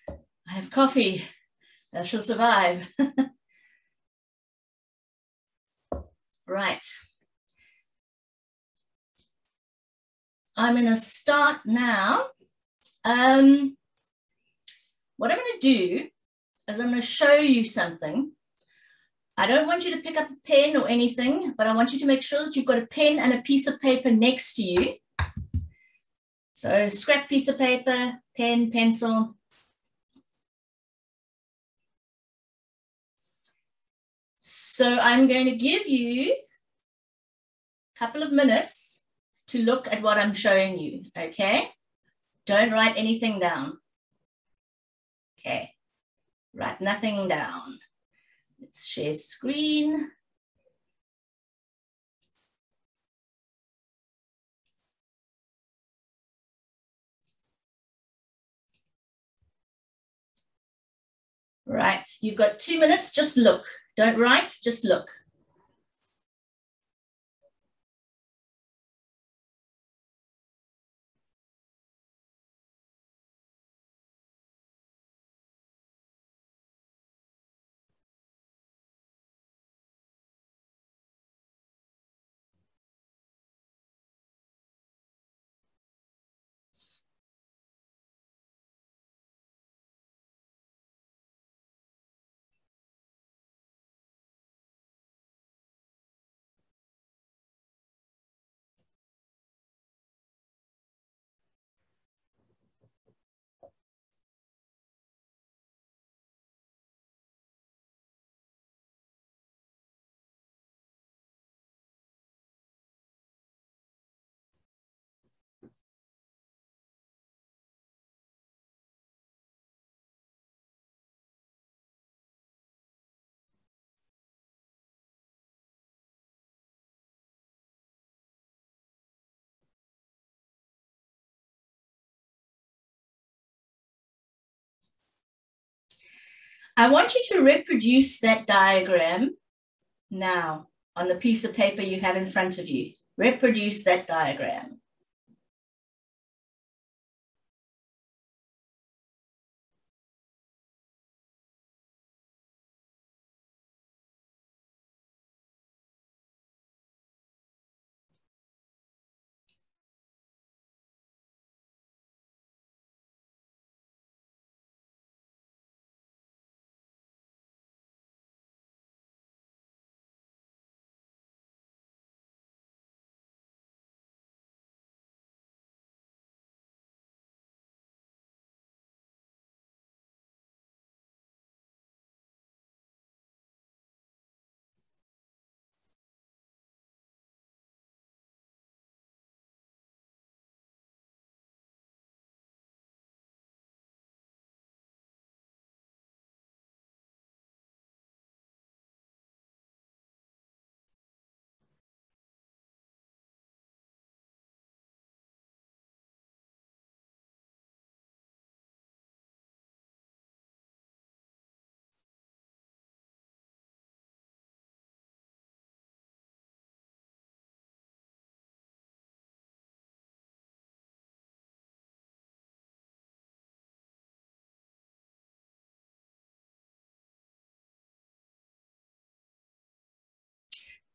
Speaker 1: I have coffee. I shall survive. Right. I'm going to start now. What I'm going to do is I'm going to show you something. I don't want you to pick up a pen or anything, but I want you to make sure that you've got a pen and a piece of paper next to you. So scrap piece of paper, pen, pencil. So I'm going to give you a couple of minutes to look at what I'm showing you, okay? Don't write anything down. Okay, write nothing down. Let's share screen. Right, you've got 2 minutes, just look. Don't write, just look. I want you to reproduce that diagram now on the piece of paper you have in front of you. Reproduce that diagram.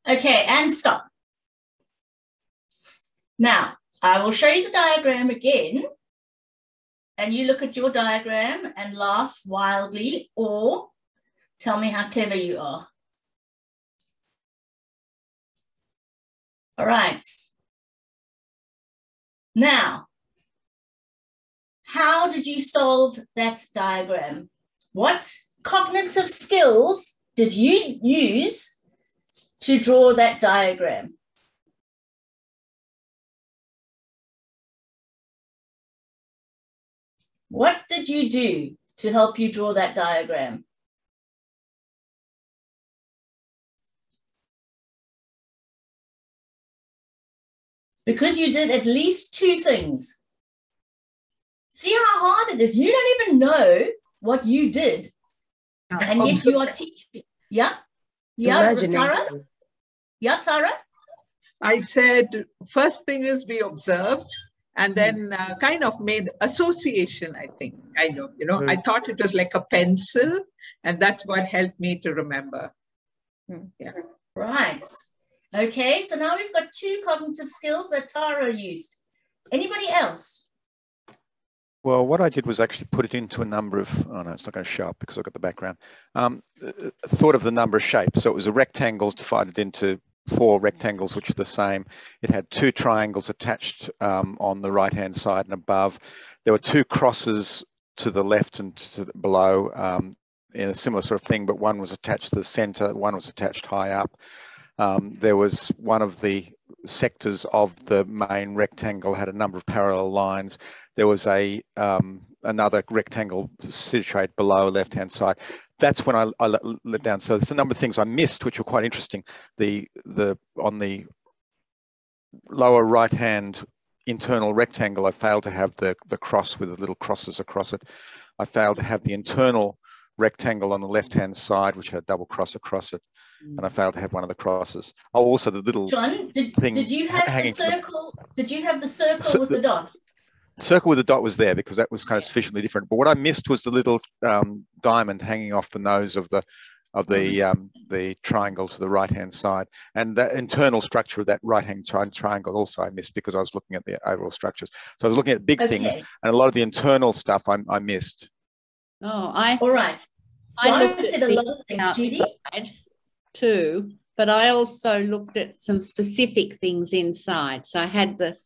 Speaker 1: Okay, and stop. Now, I will show you the diagram again, and you look at your diagram and laugh wildly or tell me how clever you are. All right. Now, how did you solve that diagram? What cognitive skills did you use to draw that diagram? What did you do to help you draw that diagram? Because you did at least two things. See how hard it is. You don't even know what you did. And yet you are teaching. Yeah? Yeah, Tara? Yeah, Tara?
Speaker 8: I said, first thing is we observed. and then kind of made association, I think, kind of, you know, I thought it was like a pencil, and that's what helped me to remember. Yeah.
Speaker 1: Right. Okay, so now we've got 2 cognitive skills that Tara used. Anybody else?
Speaker 9: Well, what I did was actually put it into a number of, oh no, it's not going to show up because I've got the background. Thought of the number of shapes. So it was a rectangles divided into 4 rectangles, which are the same. It had 2 triangles attached on the right-hand side and above. There were 2 crosses to the left and to the below in a similar sort of thing, but one was attached to the center, one was attached high up. There was one of the sectors of the main rectangle had a number of parallel lines. There was a another rectangle situated below left-hand side. That's when I let down. So there's a number of things I missed, which were quite interesting. On the lower right-hand internal rectangle, I failed to have the cross with the little crosses across it. I failed to have the internal rectangle on the left-hand side, which had a double cross across it, and I failed to have one of the crosses. Oh, also the little
Speaker 1: John,
Speaker 9: thing.
Speaker 1: Did you have the circle? Did you have the circle with the dots?
Speaker 9: Circle with the dot was there because that was kind of sufficiently different. But what I missed was the little diamond hanging off the nose of the triangle to the right-hand side, and the internal structure of that right-hand triangle also I missed because I was looking at the overall structures. So I was looking at big things, and a lot of the internal stuff I missed.
Speaker 3: Oh,
Speaker 1: all right. John said a lot of things, Judy.
Speaker 3: Too, but I also looked at some specific things inside. So I had the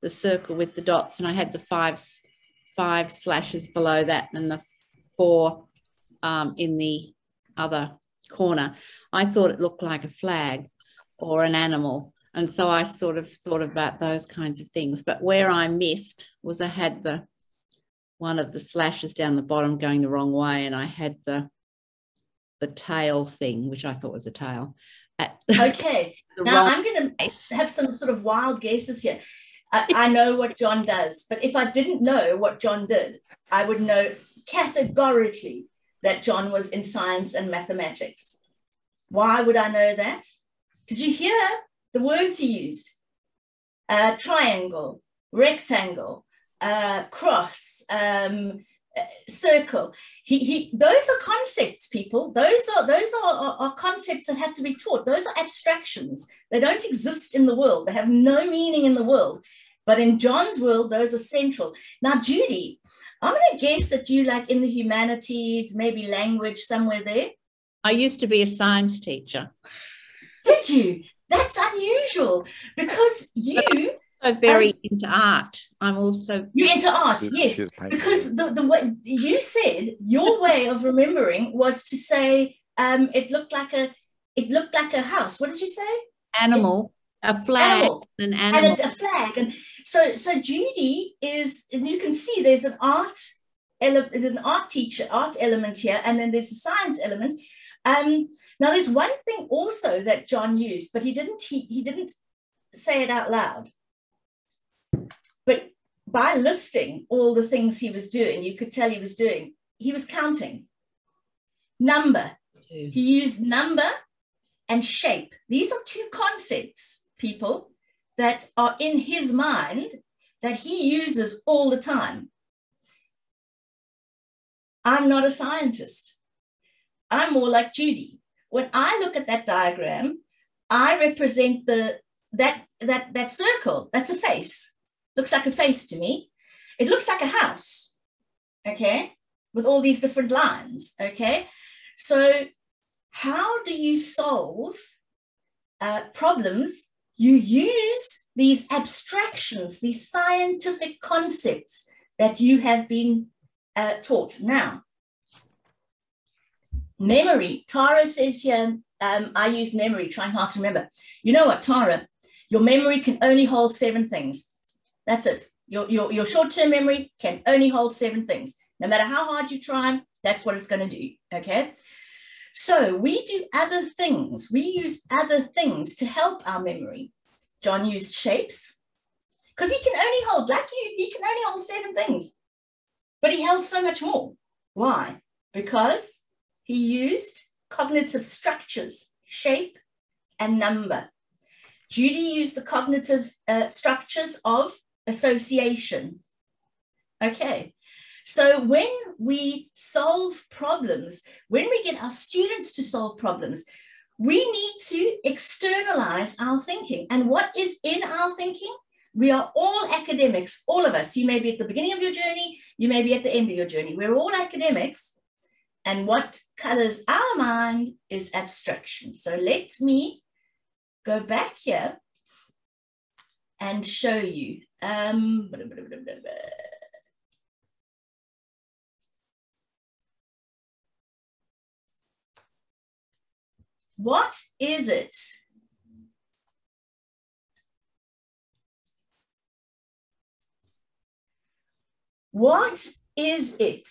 Speaker 3: circle with the dots, and I had the five slashes below that, and the 4 in the other corner. I thought it looked like a flag or an animal, and so I sort of thought about those kinds of things. But where I missed was I had one of the slashes down the bottom going the wrong way, and I had the tail thing, which I thought was a tail.
Speaker 1: Okay, now I'm going to have some sort of wild guesses here. I know what John does, but if I didn't know what John did, I would know categorically that John was in science and mathematics. Why would I know that? Did you hear the words he used? Triangle, rectangle, cross, circle. Those are concepts, people. Those are concepts that have to be taught. Those are abstractions. They don't exist in the world. They have no meaning in the world. But in John's world, those are central. Now, Judy, I'm going to guess that you like in the humanities, maybe language, somewhere there.
Speaker 3: I used to be a science teacher.
Speaker 1: Did you? That's unusual because you...
Speaker 3: I'm very into art. I'm also... You're
Speaker 1: into art, yes. Because the way you said, your way of remembering was to say it looked like a house. What did you say?
Speaker 3: Animal. A flag.
Speaker 1: Animal.
Speaker 3: An animal.
Speaker 1: And a flag. And so Judy is, and you can see there's an art teacher, art element here, and then there's a science element. Now there's one thing also that John used, but he didn't say it out loud. But by listing all the things he was doing, you could tell he was counting. Number. He used number and shape. These are 2 concepts, people, that are in his mind that he uses all the time. I'm not a scientist. I'm more like Judy. When I look at that diagram, I represent that circle. That's a face. Looks like a face to me. It looks like a house, okay, with all these different lines, okay? So how do you solve problems? You use these abstractions, these scientific concepts that you have been taught. Now, memory. Tara says here, I use memory, trying hard to remember. You know what, Tara? Your memory can only hold 7 things. That's it. Your short-term memory can only hold 7 things. No matter how hard you try, that's what it's going to do, okay? So we do other things. We use other things to help our memory. John used shapes because he can only hold, like you, he can only hold 7 things. But he held so much more. Why? Because he used cognitive structures, shape and number. Judy used the cognitive structures of association. Okay. So when we solve problems, when we get our students to solve problems, we need to externalize our thinking. And what is in our thinking? We are all academics, all of us. You may be at the beginning of your journey, you may be at the end of your journey. We're all academics. And what colors our mind is abstraction. So let me go back here and show you. What is it? What is it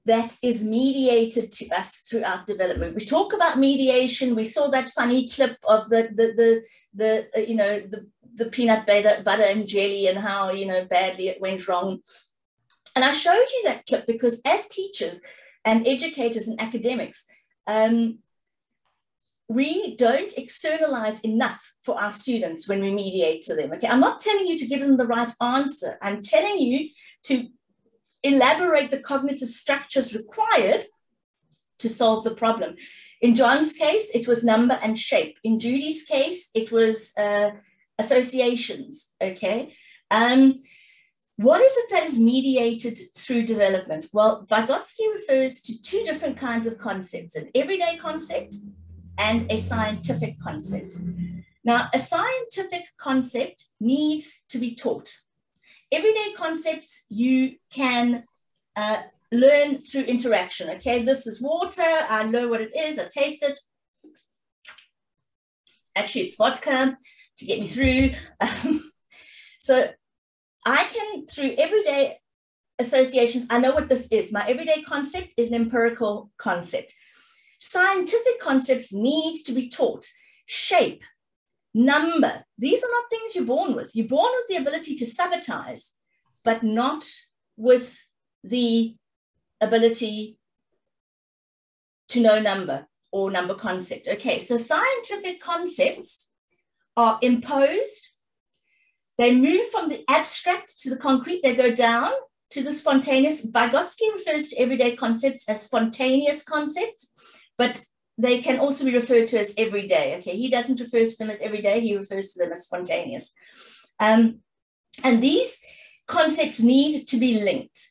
Speaker 1: that is mediated to us throughout development? We talk about mediation. We saw that funny clip of the peanut butter and jelly and how, badly it went wrong. And I showed you that clip because as teachers and educators and academics, we don't externalize enough for our students when we mediate to them. Okay, I'm not telling you to give them the right answer. I'm telling you to elaborate the cognitive structures required to solve the problem. In John's case, it was number and shape. In Judy's case, it was associations, okay? What is it that is mediated through development? Well, Vygotsky refers to two different kinds of concepts, an everyday concept and a scientific concept. Now, a scientific concept needs to be taught. Everyday concepts you can learn through interaction, okay? This is water, I know what it is, I taste it. Actually, it's vodka to get me through. So I can, through everyday associations, I know what this is. My everyday concept is an empirical concept. Scientific concepts need to be taught. Shape, number, these are not things you're born with. You're born with the ability to sabotage, but not with the ability to know number or number concept. Okay, so scientific concepts are imposed. They move from the abstract to the concrete. They go down to the spontaneous. Vygotsky refers to everyday concepts as spontaneous concepts, but they can also be referred to as everyday. Okay, he doesn't refer to them as everyday, he refers to them as spontaneous. And these concepts need to be linked.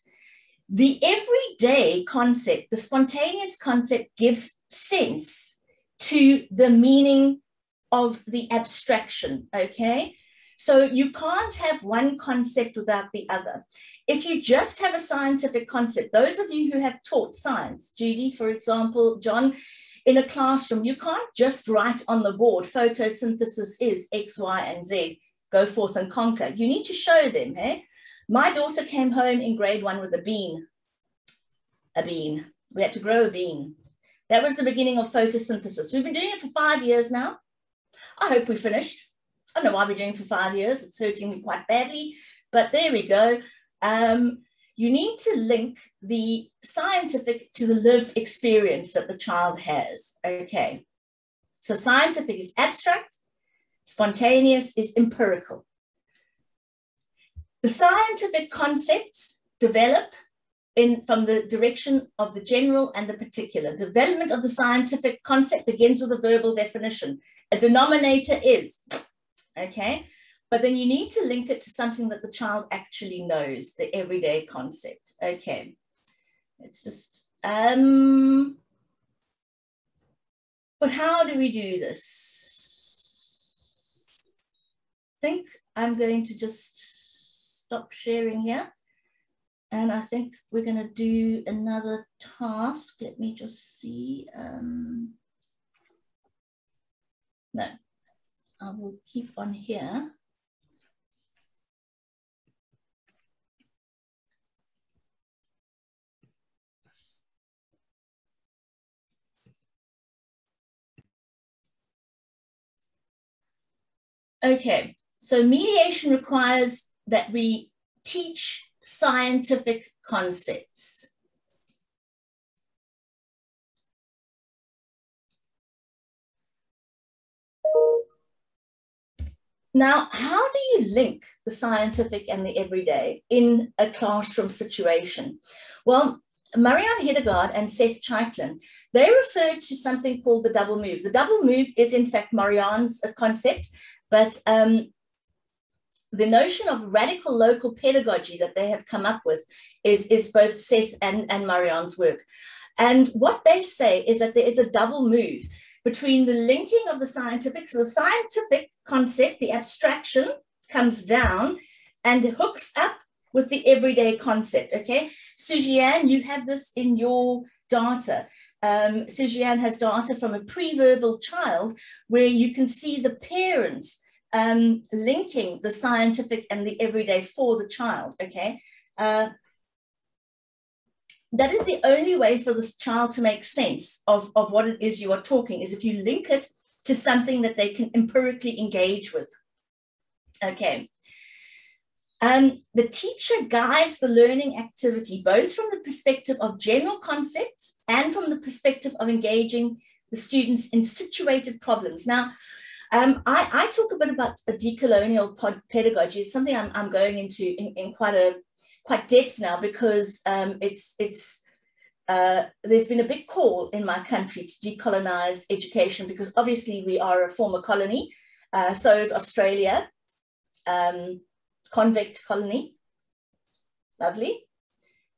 Speaker 1: The everyday concept, the spontaneous concept, gives sense to the meaning of the abstraction, okay? So you can't have one concept without the other. If you just have a scientific concept, those of you who have taught science, Judy, for example, John, in a classroom, you can't just write on the board, photosynthesis is X, Y, and Z, go forth and conquer. You need to show them, hey? My daughter came home in grade 1 with a bean. A bean. We had to grow a bean. That was the beginning of photosynthesis. We've been doing it for 5 years now. I hope we finished. I don't know why we're doing it for 5 years. It's hurting me quite badly, but there we go. You need to link the scientific to the lived experience that the child has. Okay. So scientific is abstract, spontaneous is empirical. The scientific concepts develop from the direction of the general and the particular. Development of the scientific concept begins with a verbal definition. A denominator is, okay? But then you need to link it to something that the child actually knows, the everyday concept. Okay, it's just, but how do we do this? I think I'm going to just stop sharing here. And I think we're going to do another task. Let me just see. No, I will keep on here. Okay, so mediation requires that we teach scientific concepts. Now, how do you link the scientific and the everyday in a classroom situation? Well, Marianne Hedegaard and Seth Chaiklin, they referred to something called the double move. The double move is, in fact, Marianne's concept, but the notion of radical local pedagogy that they have come up with is both Seth and Marianne's work. And what they say is that there is a double move between the linking of the scientific. So the scientific concept, the abstraction, comes down and hooks up with the everyday concept, okay? Sujian, you have this in your data. Sujian has data from a pre-verbal child where you can see the parent linking the scientific and the everyday for the child, okay? That is the only way for this child to make sense of what it is you are talking, is if you link it to something that they can empirically engage with. Okay. The teacher guides the learning activity both from the perspective of general concepts and from the perspective of engaging the students in situated problems. Now, I talk a bit about a decolonial pedagogy. It's something I'm going into in quite depth now, because there's been a big call in my country to decolonize education, because obviously we are a former colony, so is Australia, convict colony, lovely,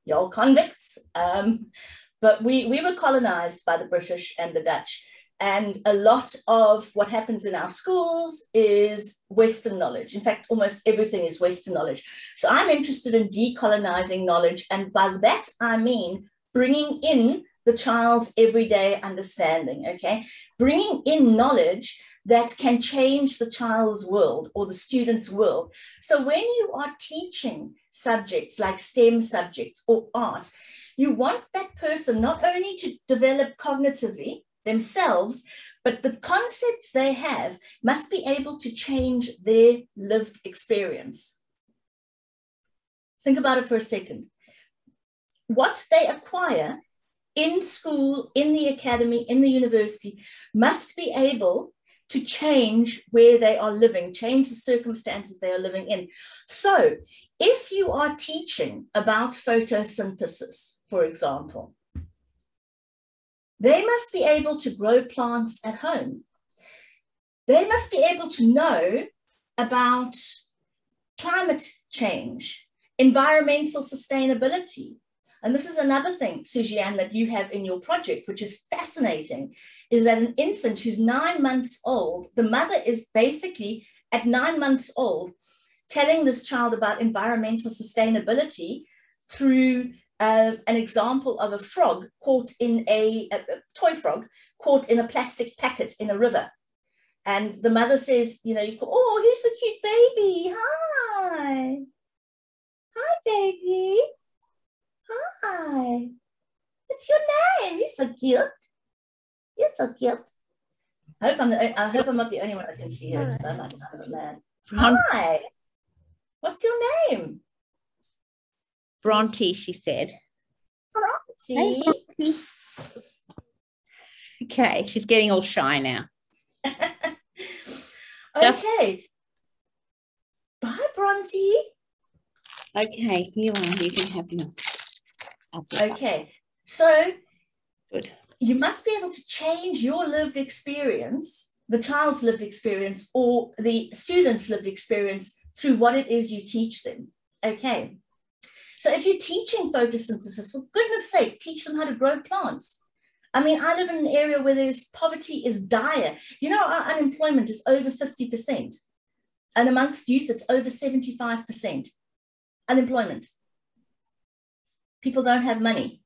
Speaker 1: y'all convicts, but we were colonized by the British and the Dutch. And a lot of what happens in our schools is Western knowledge. In fact, almost everything is Western knowledge. So I'm interested in decolonizing knowledge. And by that, I mean bringing in the child's everyday understanding, okay? Bringing in knowledge that can change the child's world or the student's world. So when you are teaching subjects like STEM subjects or art, you want that person not only to develop cognitively themselves, but the concepts they have must be able to change their lived experience. Think about it for a second. What they acquire in school, in the academy, in the university, must be able to change where they are living, change the circumstances they are living in. So if you are teaching about photosynthesis, for example, they must be able to grow plants at home. They must be able to know about climate change, environmental sustainability. And this is another thing, Sujian, that you have in your project, which is fascinating, is that an infant who's 9 months old, the mother is basically at 9 months old telling this child about environmental sustainability through an example of a frog caught in a toy frog caught in a plastic packet in a river. And the mother says, you know, oh, here's a cute baby. Hi. Hi, baby. Hi. What's your name? You're so cute. You're so cute. I hope I'm not the only one that can see her, because I might sound a bit mad. Hi. What's your name?
Speaker 3: Bronte, she said.
Speaker 1: Bronte.
Speaker 3: Hey, okay, she's getting all shy now.
Speaker 1: Okay. Bye, Bronte.
Speaker 3: Okay, here you are. You can have your.
Speaker 1: Okay, so
Speaker 3: good.
Speaker 1: You must be able to change your lived experience, the child's lived experience, or the student's lived experience through what it is you teach them. Okay. So if you're teaching photosynthesis, for goodness sake, teach them how to grow plants. I mean, I live in an area where poverty is dire. You know, our unemployment is over 50%. And amongst youth, it's over 75%. Unemployment. People don't have money.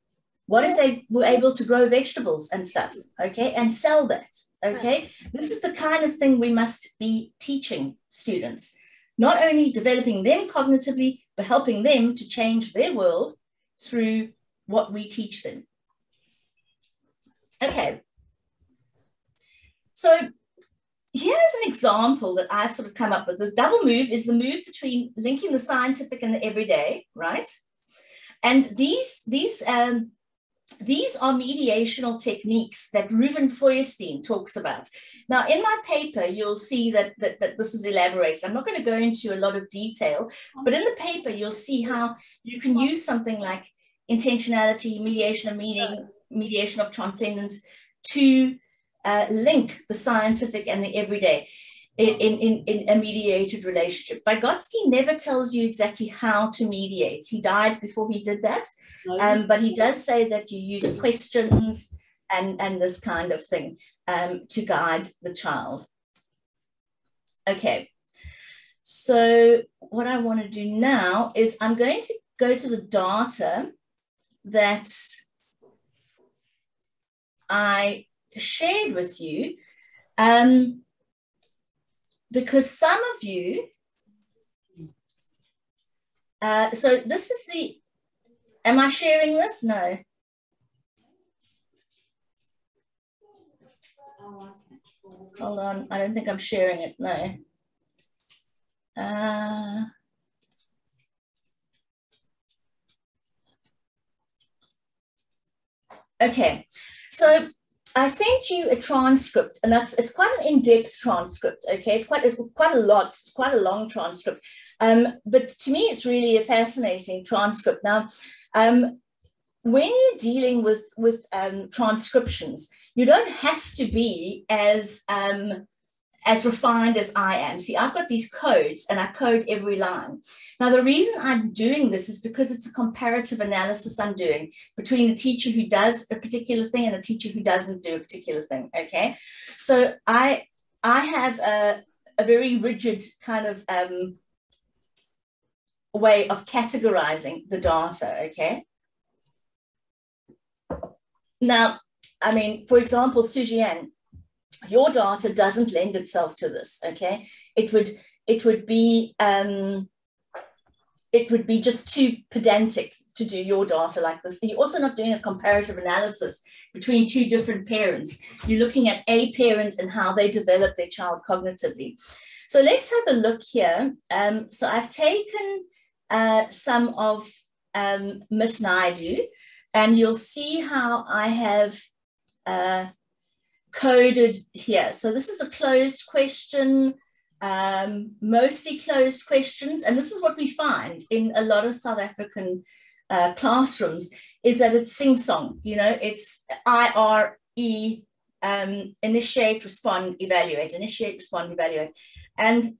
Speaker 1: What if they were able to grow vegetables and stuff, okay, and sell that, okay? This is the kind of thing we must be teaching students. Not only developing them cognitively, but helping them to change their world through what we teach them. Okay. So here's an example that I've sort of come up with. This double move is the move between linking the scientific and the everyday, right? And these these are mediational techniques that Reuven Feuerstein talks about. Now, in my paper, you'll see that this is elaborated. I'm not going to go into a lot of detail, but in the paper, you'll see how you can use something like intentionality, mediation of meaning, mediation of transcendence to link the scientific and the everyday in a mediated relationship. Vygotsky never tells you exactly how to mediate. He died before he did that, but he does say that you use questions and this kind of thing to guide the child. Okay, so what I want to do now is I'm going to go to the data that I shared with you, because some of you, so this is the, am I sharing this? No. Hold on, I don't think I'm sharing it, no. Okay, so I sent you a transcript, and it's quite an in-depth transcript. Okay, it's quite a lot. It's quite a long transcript, but to me, it's really a fascinating transcript. Now, when you're dealing with transcriptions, you don't have to be as refined as I am. See, I've got these codes and I code every line. Now, the reason I'm doing this is because it's a comparative analysis I'm doing between the teacher who does a particular thing and a teacher who doesn't do a particular thing, okay? So I have a very rigid kind of way of categorizing the data, okay? Now, I mean, for example, Sujian, your data doesn't lend itself to this, okay? It would be just too pedantic to do your data like this. You're also not doing a comparative analysis between two different parents. You're looking at a parent and how they develop their child cognitively. So let's have a look here. So I've taken some of Miss Naidu, and you'll see how I have coded here. So this is a closed question, mostly closed questions. And this is what we find in a lot of South African classrooms, is that it's sing-song, you know, it's IRE, initiate, respond, evaluate, initiate, respond, evaluate. And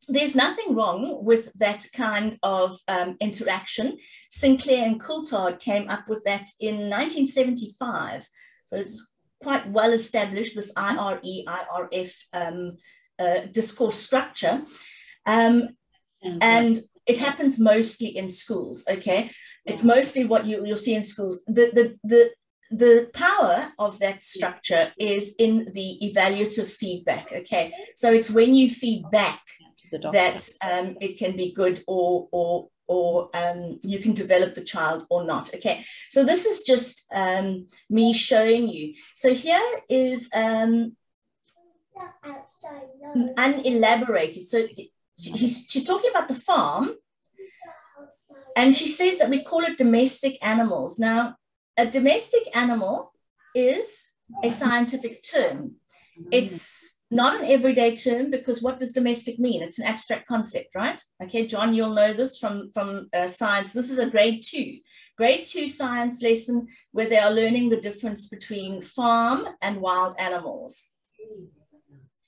Speaker 1: there's nothing wrong with that kind of interaction. Sinclair and Coulthard came up with that in 1975. So it's quite well established, this IRE, IRF discourse structure. And it happens mostly in schools, okay? It's mostly what you'll see in schools. The power of that structure is in the evaluative feedback, okay? So it's when you feed back that it can be good or you can develop the child or not, okay? So this is just me showing you. So here is unelaborated. So she's talking about the farm, and she says that we call it domestic animals. Now, a domestic animal is a scientific term. It's not an everyday term, because what does domestic mean? It's an abstract concept, right? Okay, John, you'll know this from science. This is a grade 2 science lesson where they are learning the difference between farm and wild animals.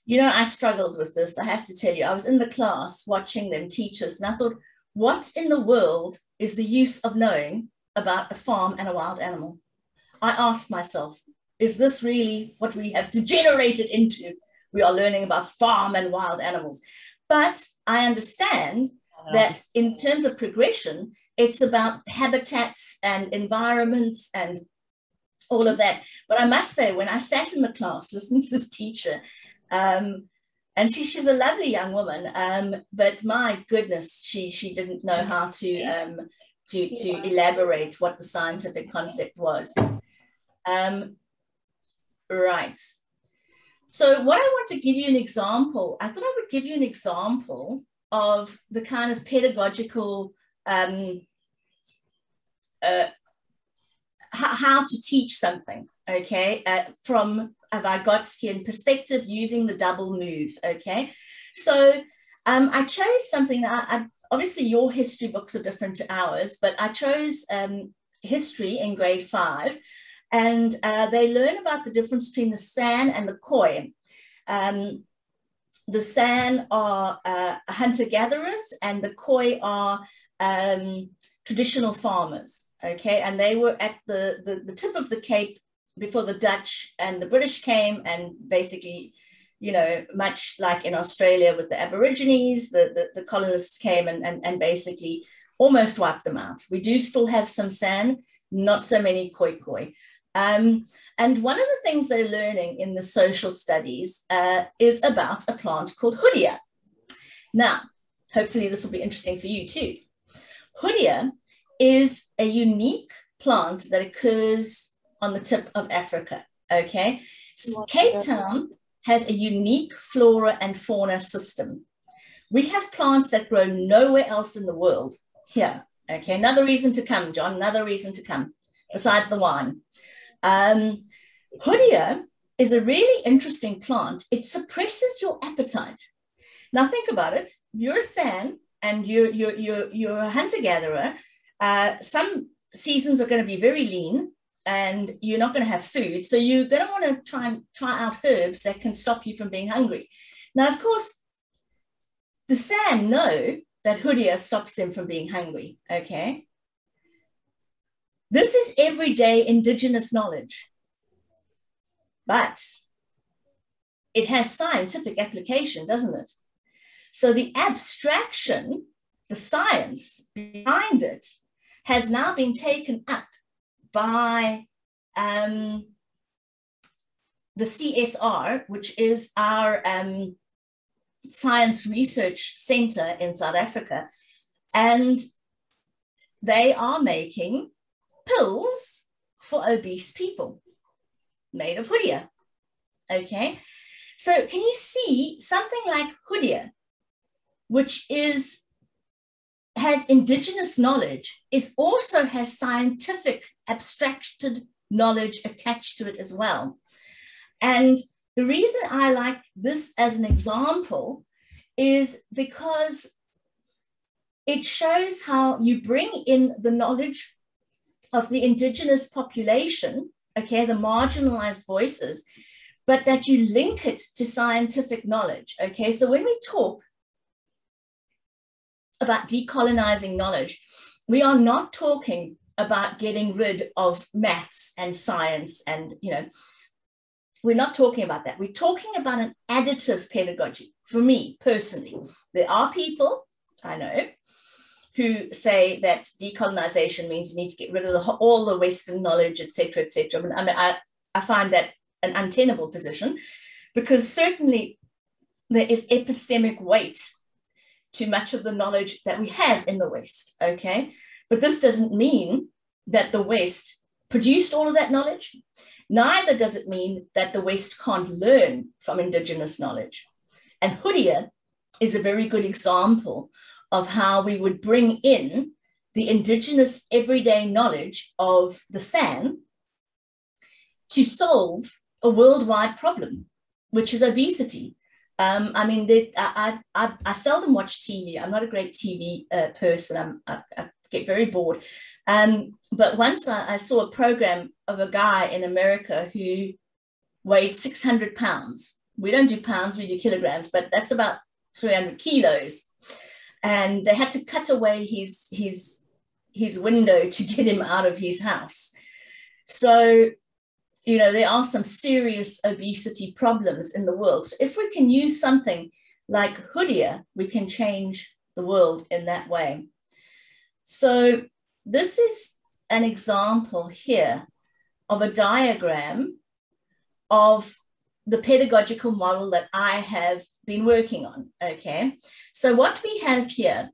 Speaker 1: You know, I struggled with this, I have to tell you. I was in the class watching them teach us, and I thought, what in the world is the use of knowing about a farm and a wild animal? I asked myself, is this really what we have degenerated into? We are learning about farm and wild animals. But I understand that in terms of progression, it's about habitats and environments and all of that. But I must say, when I sat in the class listening to this teacher, and she's a lovely young woman, but my goodness, she didn't know how to elaborate what the scientific concept was. Right. So what I want to give you an example, I thought I would give you an example of the kind of pedagogical how to teach something, okay, from a Vygotskian perspective using the double move, okay. So I chose something that obviously your history books are different to ours, but I chose history in grade 5, and they learn about the difference between the San and the Khoi. The San are hunter-gatherers, and the Khoi are traditional farmers, okay? And they were at the tip of the Cape before the Dutch and the British came, and basically, you know, much like in Australia with the Aborigines, the colonists came and basically almost wiped them out. We do still have some San, not so many Khoi. And one of the things they're learning in the social studies is about a plant called Hoodia. Now, hopefully this will be interesting for you too. Hoodia is a unique plant that occurs on the tip of Africa, okay? So Cape Town has a unique flora and fauna system. We have plants that grow nowhere else in the world here, okay? Another reason to come, John, another reason to come, besides the wine. Hoodia is a really interesting plant. It suppresses your appetite. Now think about it. You're a San and you're a hunter-gatherer. Some seasons are going to be very lean and you're not going to have food. So you're going to want to try out herbs that can stop you from being hungry. Now, of course, the San know that Hoodia stops them from being hungry, okay? This is everyday indigenous knowledge, but it has scientific application, doesn't it? So the abstraction, the science behind it, has now been taken up by the CSR, which is our science research center in South Africa, and they are making pills for obese people made of Hoodia, okay? So can you see something like Hoodia, which has indigenous knowledge, also has scientific abstracted knowledge attached to it as well. And the reason I like this as an example is because it shows how you bring in the knowledge of the indigenous population, okay, the marginalized voices, but that you link it to scientific knowledge, okay? So when we talk about decolonizing knowledge, we are not talking about getting rid of maths and science and, you know, we're not talking about that. We're talking about an additive pedagogy. For me personally, there are people I know who say that decolonization means you need to get rid of all the Western knowledge, et cetera, et cetera. I mean, I find that an untenable position, because certainly there is epistemic weight to much of the knowledge that we have in the West, okay? But this doesn't mean that the West produced all of that knowledge. Neither does it mean that the West can't learn from indigenous knowledge. And Hoodia is a very good example of how we would bring in the indigenous everyday knowledge of the San to solve a worldwide problem, which is obesity. I mean, I seldom watch TV. I'm not a great TV person. I get very bored. But once I saw a program of a guy in America who weighed 600 pounds. We don't do pounds, we do kilograms, but that's about 300 kilos. And they had to cut away his window to get him out of his house. So, you know, there are some serious obesity problems in the world. So if we can use something like Hoodia, we can change the world in that way. So this is an example here of a diagram of the pedagogical model that I have been working on, okay? So what we have here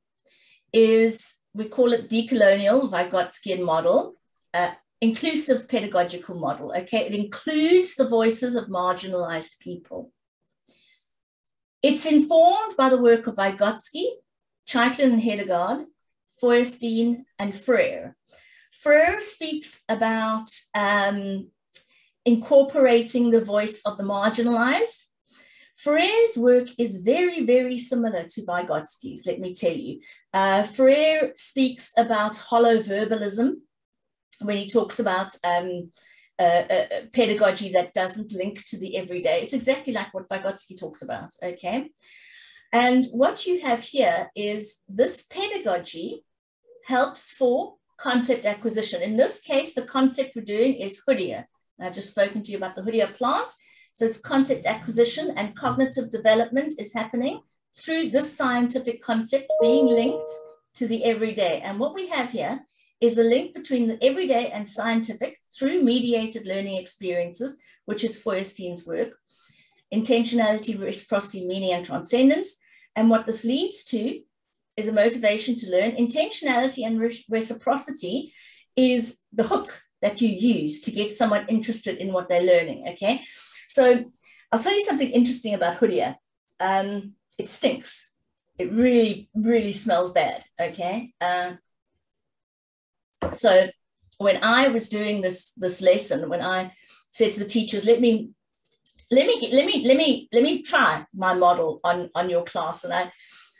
Speaker 1: is, we call it decolonial Vygotskian model, inclusive pedagogical model, okay? It includes the voices of marginalized people. It's informed by the work of Vygotsky, Chaitlin and Hedegaard, Feuerstein, and Frere. Freire speaks about incorporating the voice of the marginalized. Freire's work is very, very similar to Vygotsky's, let me tell you. Freire speaks about hollow verbalism when he talks about pedagogy that doesn't link to the everyday. It's exactly like what Vygotsky talks about, okay? And what you have here is this pedagogy helps for concept acquisition. In this case, the concept we're doing is Hoodia. I've just spoken to you about the Hoodia plant. So it's concept acquisition and cognitive development is happening through this scientific concept being linked to the everyday. And what we have here is the link between the everyday and scientific through mediated learning experiences, which is Feuerstein's work, intentionality, reciprocity, meaning, and transcendence. And what this leads to is a motivation to learn. Intentionality and reciprocity is the hook that you use to get someone interested in what they're learning, okay? So I'll tell you something interesting about Hoodia. It stinks. It really, really smells bad, okay? So when I was doing this lesson, when I said to the teachers, let me try my model on your class, and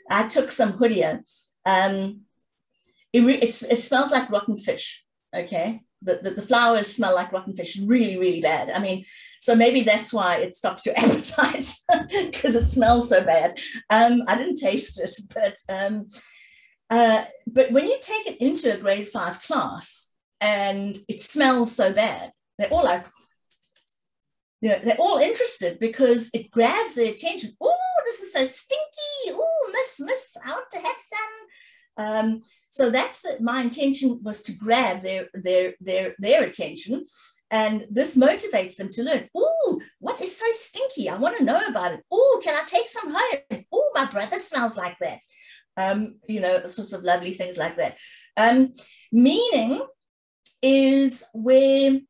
Speaker 1: I took some Hoodia. It smells like rotten fish, okay? The flowers smell like rotten fish, really, really bad. I mean, so maybe that's why it stops your appetite, because it smells so bad. I didn't taste it, but when you take it into a grade 5 class and it smells so bad, they're all like, you know, they're all interested because it grabs their attention. Oh, this is so stinky. Oh, miss, I want to have some. So that's my intention was to grab their attention, and this motivates them to learn. Oh, what is so stinky? I want to know about it. Oh, can I take some home? Oh, my brother smells like that. You know, sorts of lovely things like that. Meaning is where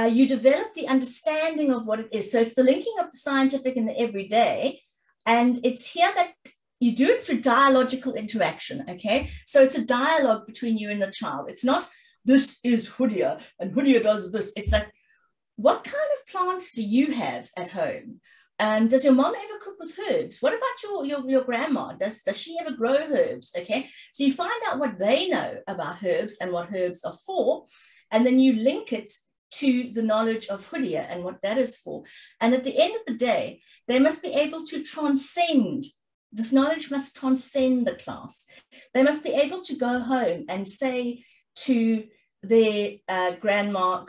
Speaker 1: you develop the understanding of what it is. So it's the linking of the scientific and the everyday, and it's here that you do it through dialogical interaction, okay? So it's a dialogue between you and the child. It's not, this is Hoodia, and Hoodia does this. It's like, what kind of plants do you have at home? Does your mom ever cook with herbs? What about your grandma? Does she ever grow herbs, okay? So you find out what they know about herbs and what herbs are for, and then you link it to the knowledge of Hoodia and what that is for. And at the end of the day, they must be able to transcend. This knowledge must transcend the class. They must be able to go home and say to their grandma,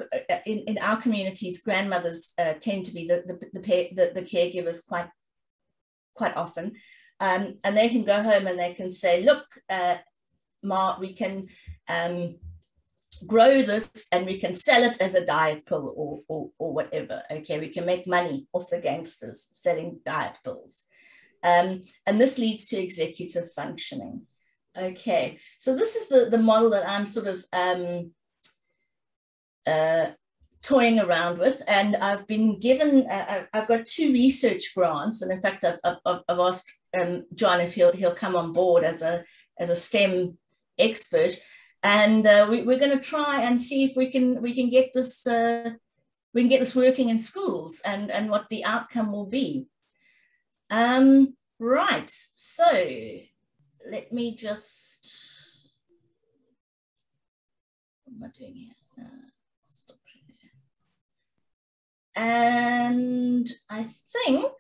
Speaker 1: in our communities, grandmothers tend to be the caregivers quite often. And they can go home and they can say, look, Ma, we can grow this and we can sell it as a diet pill or whatever. Okay, we can make money off the gangsters selling diet pills. And this leads to executive functioning. Okay, so this is the model that I'm sort of toying around with, and I've been given, I've got 2 research grants, and in fact I've asked John if he'll come on board as a STEM expert, and we're going to try and see if we can get this working in schools and what the outcome will be. Right, so let me just, what am I doing here? Stop here. And I think,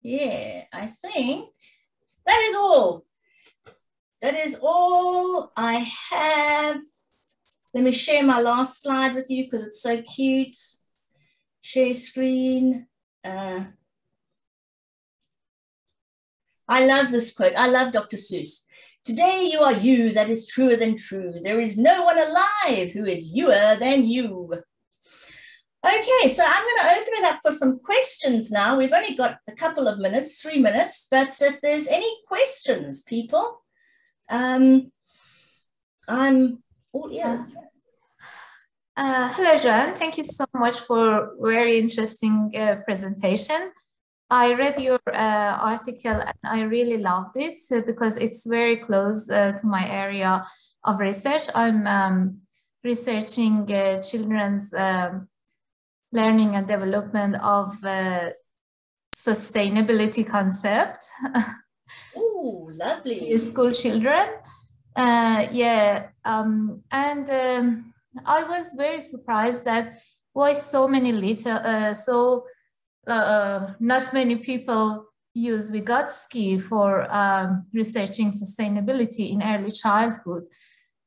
Speaker 1: yeah, I think that is all. That is all I have. Let me share my last slide with you because it's so cute. Share screen. I love this quote. I love Dr. Seuss. Today you are you, that is truer than true. There is no one alive who is youer than you. Okay, so I'm going to open it up for some questions now. We've only got a couple of minutes, 3 minutes, but if there's any questions, people, I'm all ears.
Speaker 10: Hello, Joanne. Thank you so much for very interesting presentation. I read your article and I really loved it because it's very close to my area of research. I'm researching children's learning and development of sustainability concept.
Speaker 1: Oh, lovely.
Speaker 10: School children. I was very surprised that why so many not many people use Vygotsky for researching sustainability in early childhood.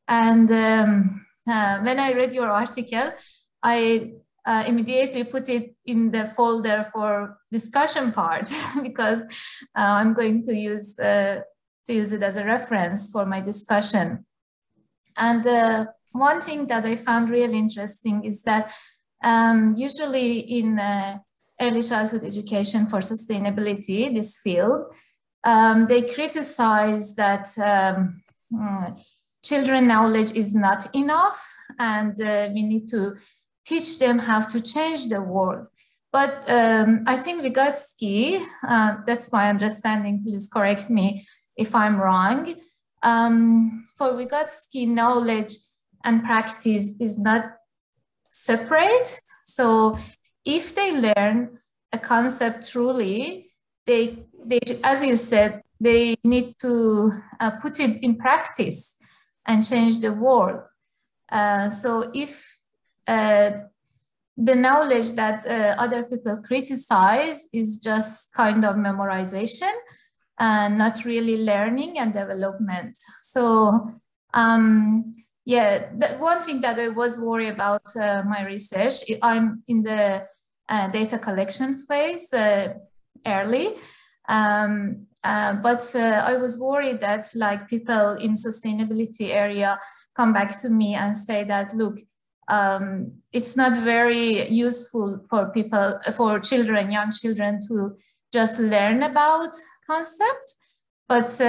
Speaker 10: And when I read your article, I immediately put it in the folder for discussion part because I'm going to use it as a reference for my discussion. And one thing that I found really interesting is that usually in early childhood education for sustainability, this field, they criticize that children knowledge is not enough and we need to teach them how to change the world. But I think Vygotsky, that's my understanding, please correct me if I'm wrong. For Vygotsky, knowledge and practice is not separate. So if they learn a concept truly, they as you said, they need to put it in practice and change the world. So if the knowledge that other people criticize is just kind of memorization and not really learning and development. So yeah, one thing that I was worried about my research, I'm in the data collection phase early, but I was worried that like people in sustainability area come back to me and say that, look, it's not very useful for people, for children, young children to just learn about concept. But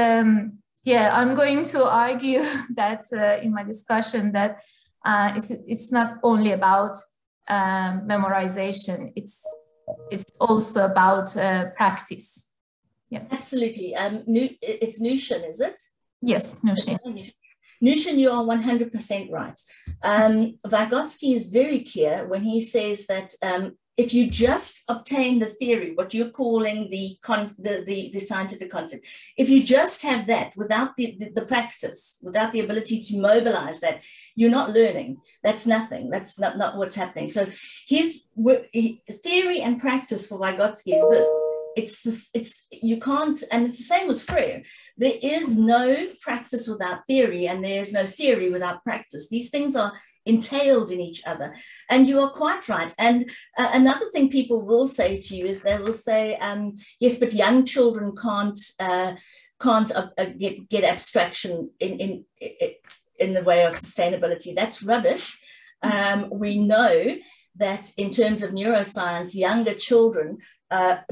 Speaker 10: yeah, I'm going to argue that in my discussion that it's not only about memorization, it's also about practice. Yeah,
Speaker 1: absolutely. It's Nushin, is it?
Speaker 10: Yes, Nushin.
Speaker 1: Nushin, you are 100% right. Vygotsky is very clear when he says that if you just obtain the theory, what you're calling the scientific concept, if you just have that without the practice, without the ability to mobilize that, you're not learning. That's nothing. That's not what's happening. So his theory and practice for Vygotsky is this. You can't, and it's the same with Freire. There is no practice without theory, and there is no theory without practice. These things are entailed in each other. And you are quite right. And another thing people will say to you is they will say, yes, but young children can't get abstraction in the way of sustainability. That's rubbish. We know that in terms of neuroscience, younger children are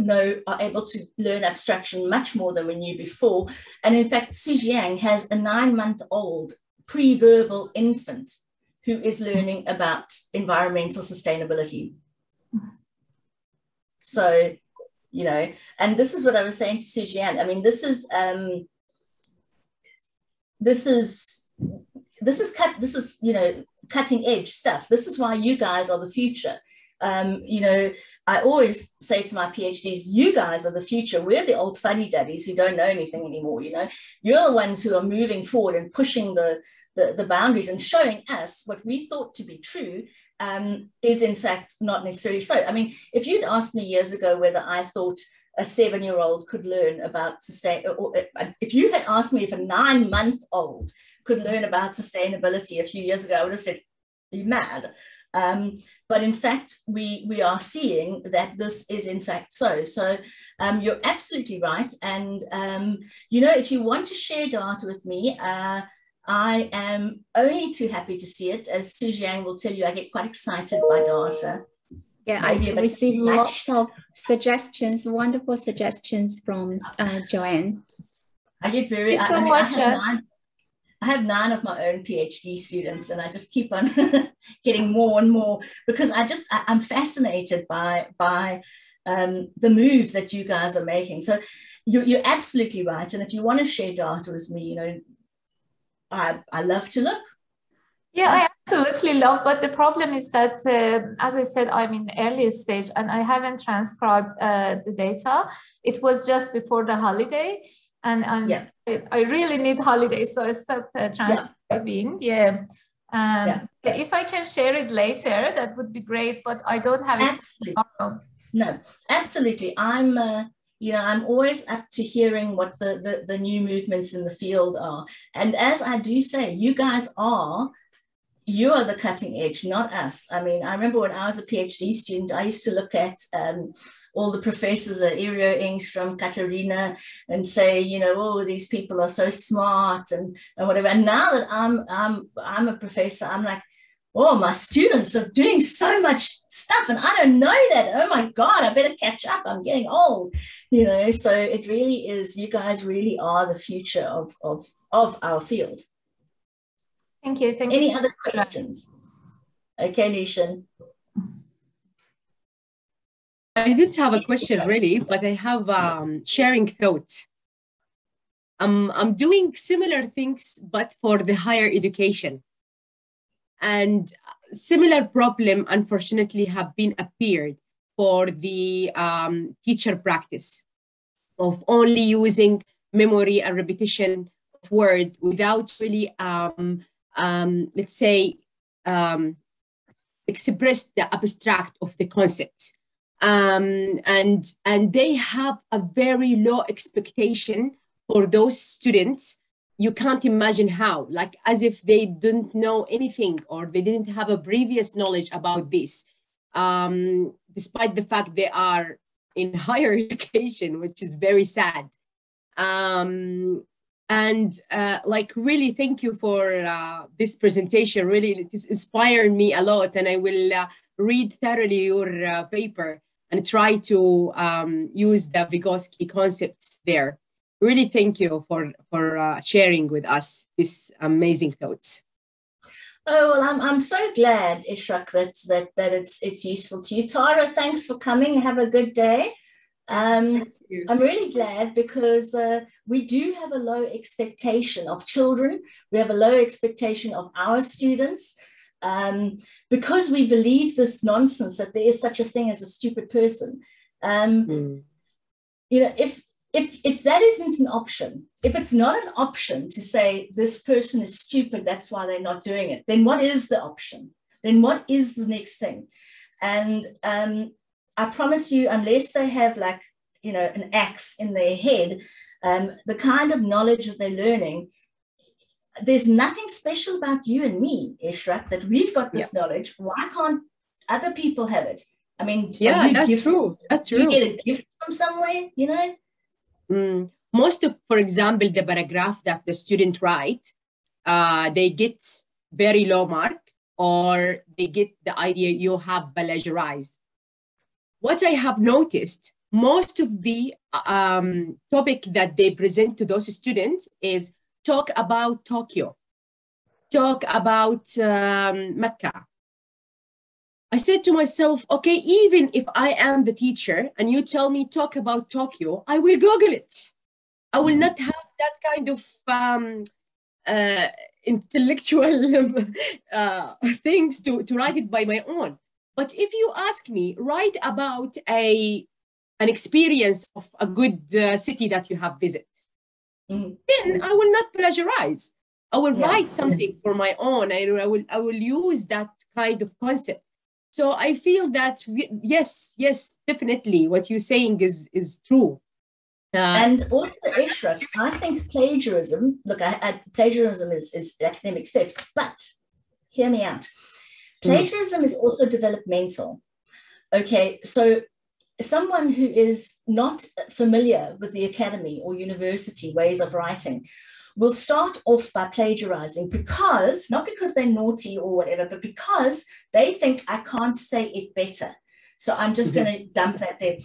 Speaker 1: able to learn abstraction much more than we knew before. And in fact, Xu Jiang has a 9-month-old pre-verbal infant who is learning about environmental sustainability. So, you know, and this is what I was saying to Xu Jiang. I mean, this is you know, cutting edge stuff. This is why you guys are the future. You know, I always say to my PhDs, you guys are the future. We're the old fuddy-duddies who don't know anything anymore. You know, you're the ones who are moving forward and pushing the boundaries and showing us what we thought to be true is in fact not necessarily so. I mean, if you'd asked me years ago whether I thought a 7-year-old could learn about or if you had asked me if a 9-month-old could learn about sustainability a few years ago, I would have said, are you mad? But in fact, we are seeing that this is in fact so. So you're absolutely right. And, you know, if you want to share data with me, I am only too happy to see it. As Xu Jiang will tell you, I get quite excited by data.
Speaker 2: Yeah, I received lots of suggestions, wonderful suggestions from Joanne.
Speaker 1: I get very,
Speaker 10: Thanks so much.
Speaker 1: I have 9 of my own PhD students, and I just keep on getting more and more because I'm fascinated by the move that you guys are making. So you're absolutely right. And if you want to share data with me, you know, I love to look.
Speaker 10: Yeah, I absolutely love, but the problem is that, as I said, I'm in early stage and I haven't transcribed the data. It was just before the holiday, and I really need holidays, so I stopped transcribing. If I can share it later, that would be great, but I don't have it tomorrow.
Speaker 1: No, absolutely. I'm always up to hearing what the new movements in the field are. And as I do say, you are the cutting edge, not us. I mean, I remember when I was a PhD student, I used to look at all the professors at Iro Engstrom, Katarina, and say, you know, oh, these people are so smart and whatever. And now that I'm a professor, I'm like, oh, my students are doing so much stuff and I don't know that. Oh my God, I better catch up. I'm getting old, you know. So it really is, you guys really are the future of our field.
Speaker 10: Thank you. Thank
Speaker 1: Any
Speaker 10: you.
Speaker 1: other questions? Okay, Nishan.
Speaker 11: I didn't have a question really, but I have sharing thoughts. I'm doing similar things, but for the higher education. And similar problem, unfortunately, have been appeared for the teacher practice of only using memory and repetition of word without really let's say, express the abstract of the concept. And they have a very low expectation for those students. You can't imagine how, like as if they didn't know anything or they didn't have a previous knowledge about this, despite the fact they are in higher education, which is very sad. Like really thank you for this presentation. Really, it has inspired me a lot, and I will read thoroughly your paper and try to use the Vygotsky concepts there. Really thank you for sharing with us these amazing thoughts.
Speaker 1: Oh, well, I'm so glad, Ishraq, that it's useful to you. Tara, thanks for coming. Have a good day. I'm really glad because we do have a low expectation of children. We have a low expectation of our students because we believe this nonsense that there is such a thing as a stupid person. You know, if that isn't an option, if it's not an option to say this person is stupid, that's why they're not doing it, then what is the option? Then what is the next thing? And I promise you, unless they have like, you know, an axe in their head, the kind of knowledge that they're learning, there's nothing special about you and me, Ishraq, that we've got this knowledge. Why can't other people have it? I mean,
Speaker 11: that's true. That's true.
Speaker 1: You get a gift from somewhere, you know?
Speaker 11: Most of, for example, the paragraph that the student write, they get very low mark, or they get the idea you have plagiarized. What I have noticed, most of the topic that they present to those students is talk about Tokyo, talk about Mecca. I said to myself, okay, even if I am the teacher and you tell me talk about Tokyo, I will Google it. I will not have that kind of intellectual things to write it by my own. But if you ask me, write about an experience of a good city that you have visited, then I will not plagiarize. I will write something for my own. I will use that kind of concept. So I feel that yes, definitely what you're saying is true.
Speaker 1: And also, Ishraq, I think plagiarism, look, plagiarism is academic theft, but hear me out. Plagiarism is also developmental. Okay, so someone who is not familiar with the academy or university ways of writing will start off by plagiarizing because, not because they're naughty or whatever, but because they think I can't say it better. So I'm just going to dump that there.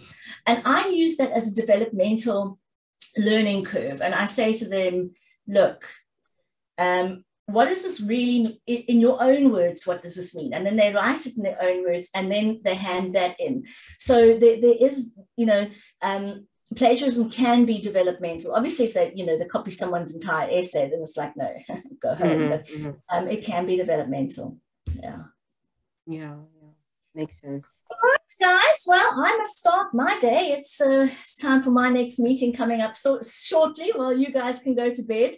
Speaker 1: And I use that as a developmental learning curve. And I say to them, look, what does this really, in your own words, what does this mean? And then they write it in their own words, and then they hand that in. So there is, you know, plagiarism can be developmental. Obviously, if they, you know, they copy someone's entire essay, then it's like, no, go home. But it can be developmental. Yeah.
Speaker 11: Yeah. Makes sense.
Speaker 1: All right, guys. Well, I must start my day. It's time for my next meeting coming up so shortly. Well, you guys can go to bed.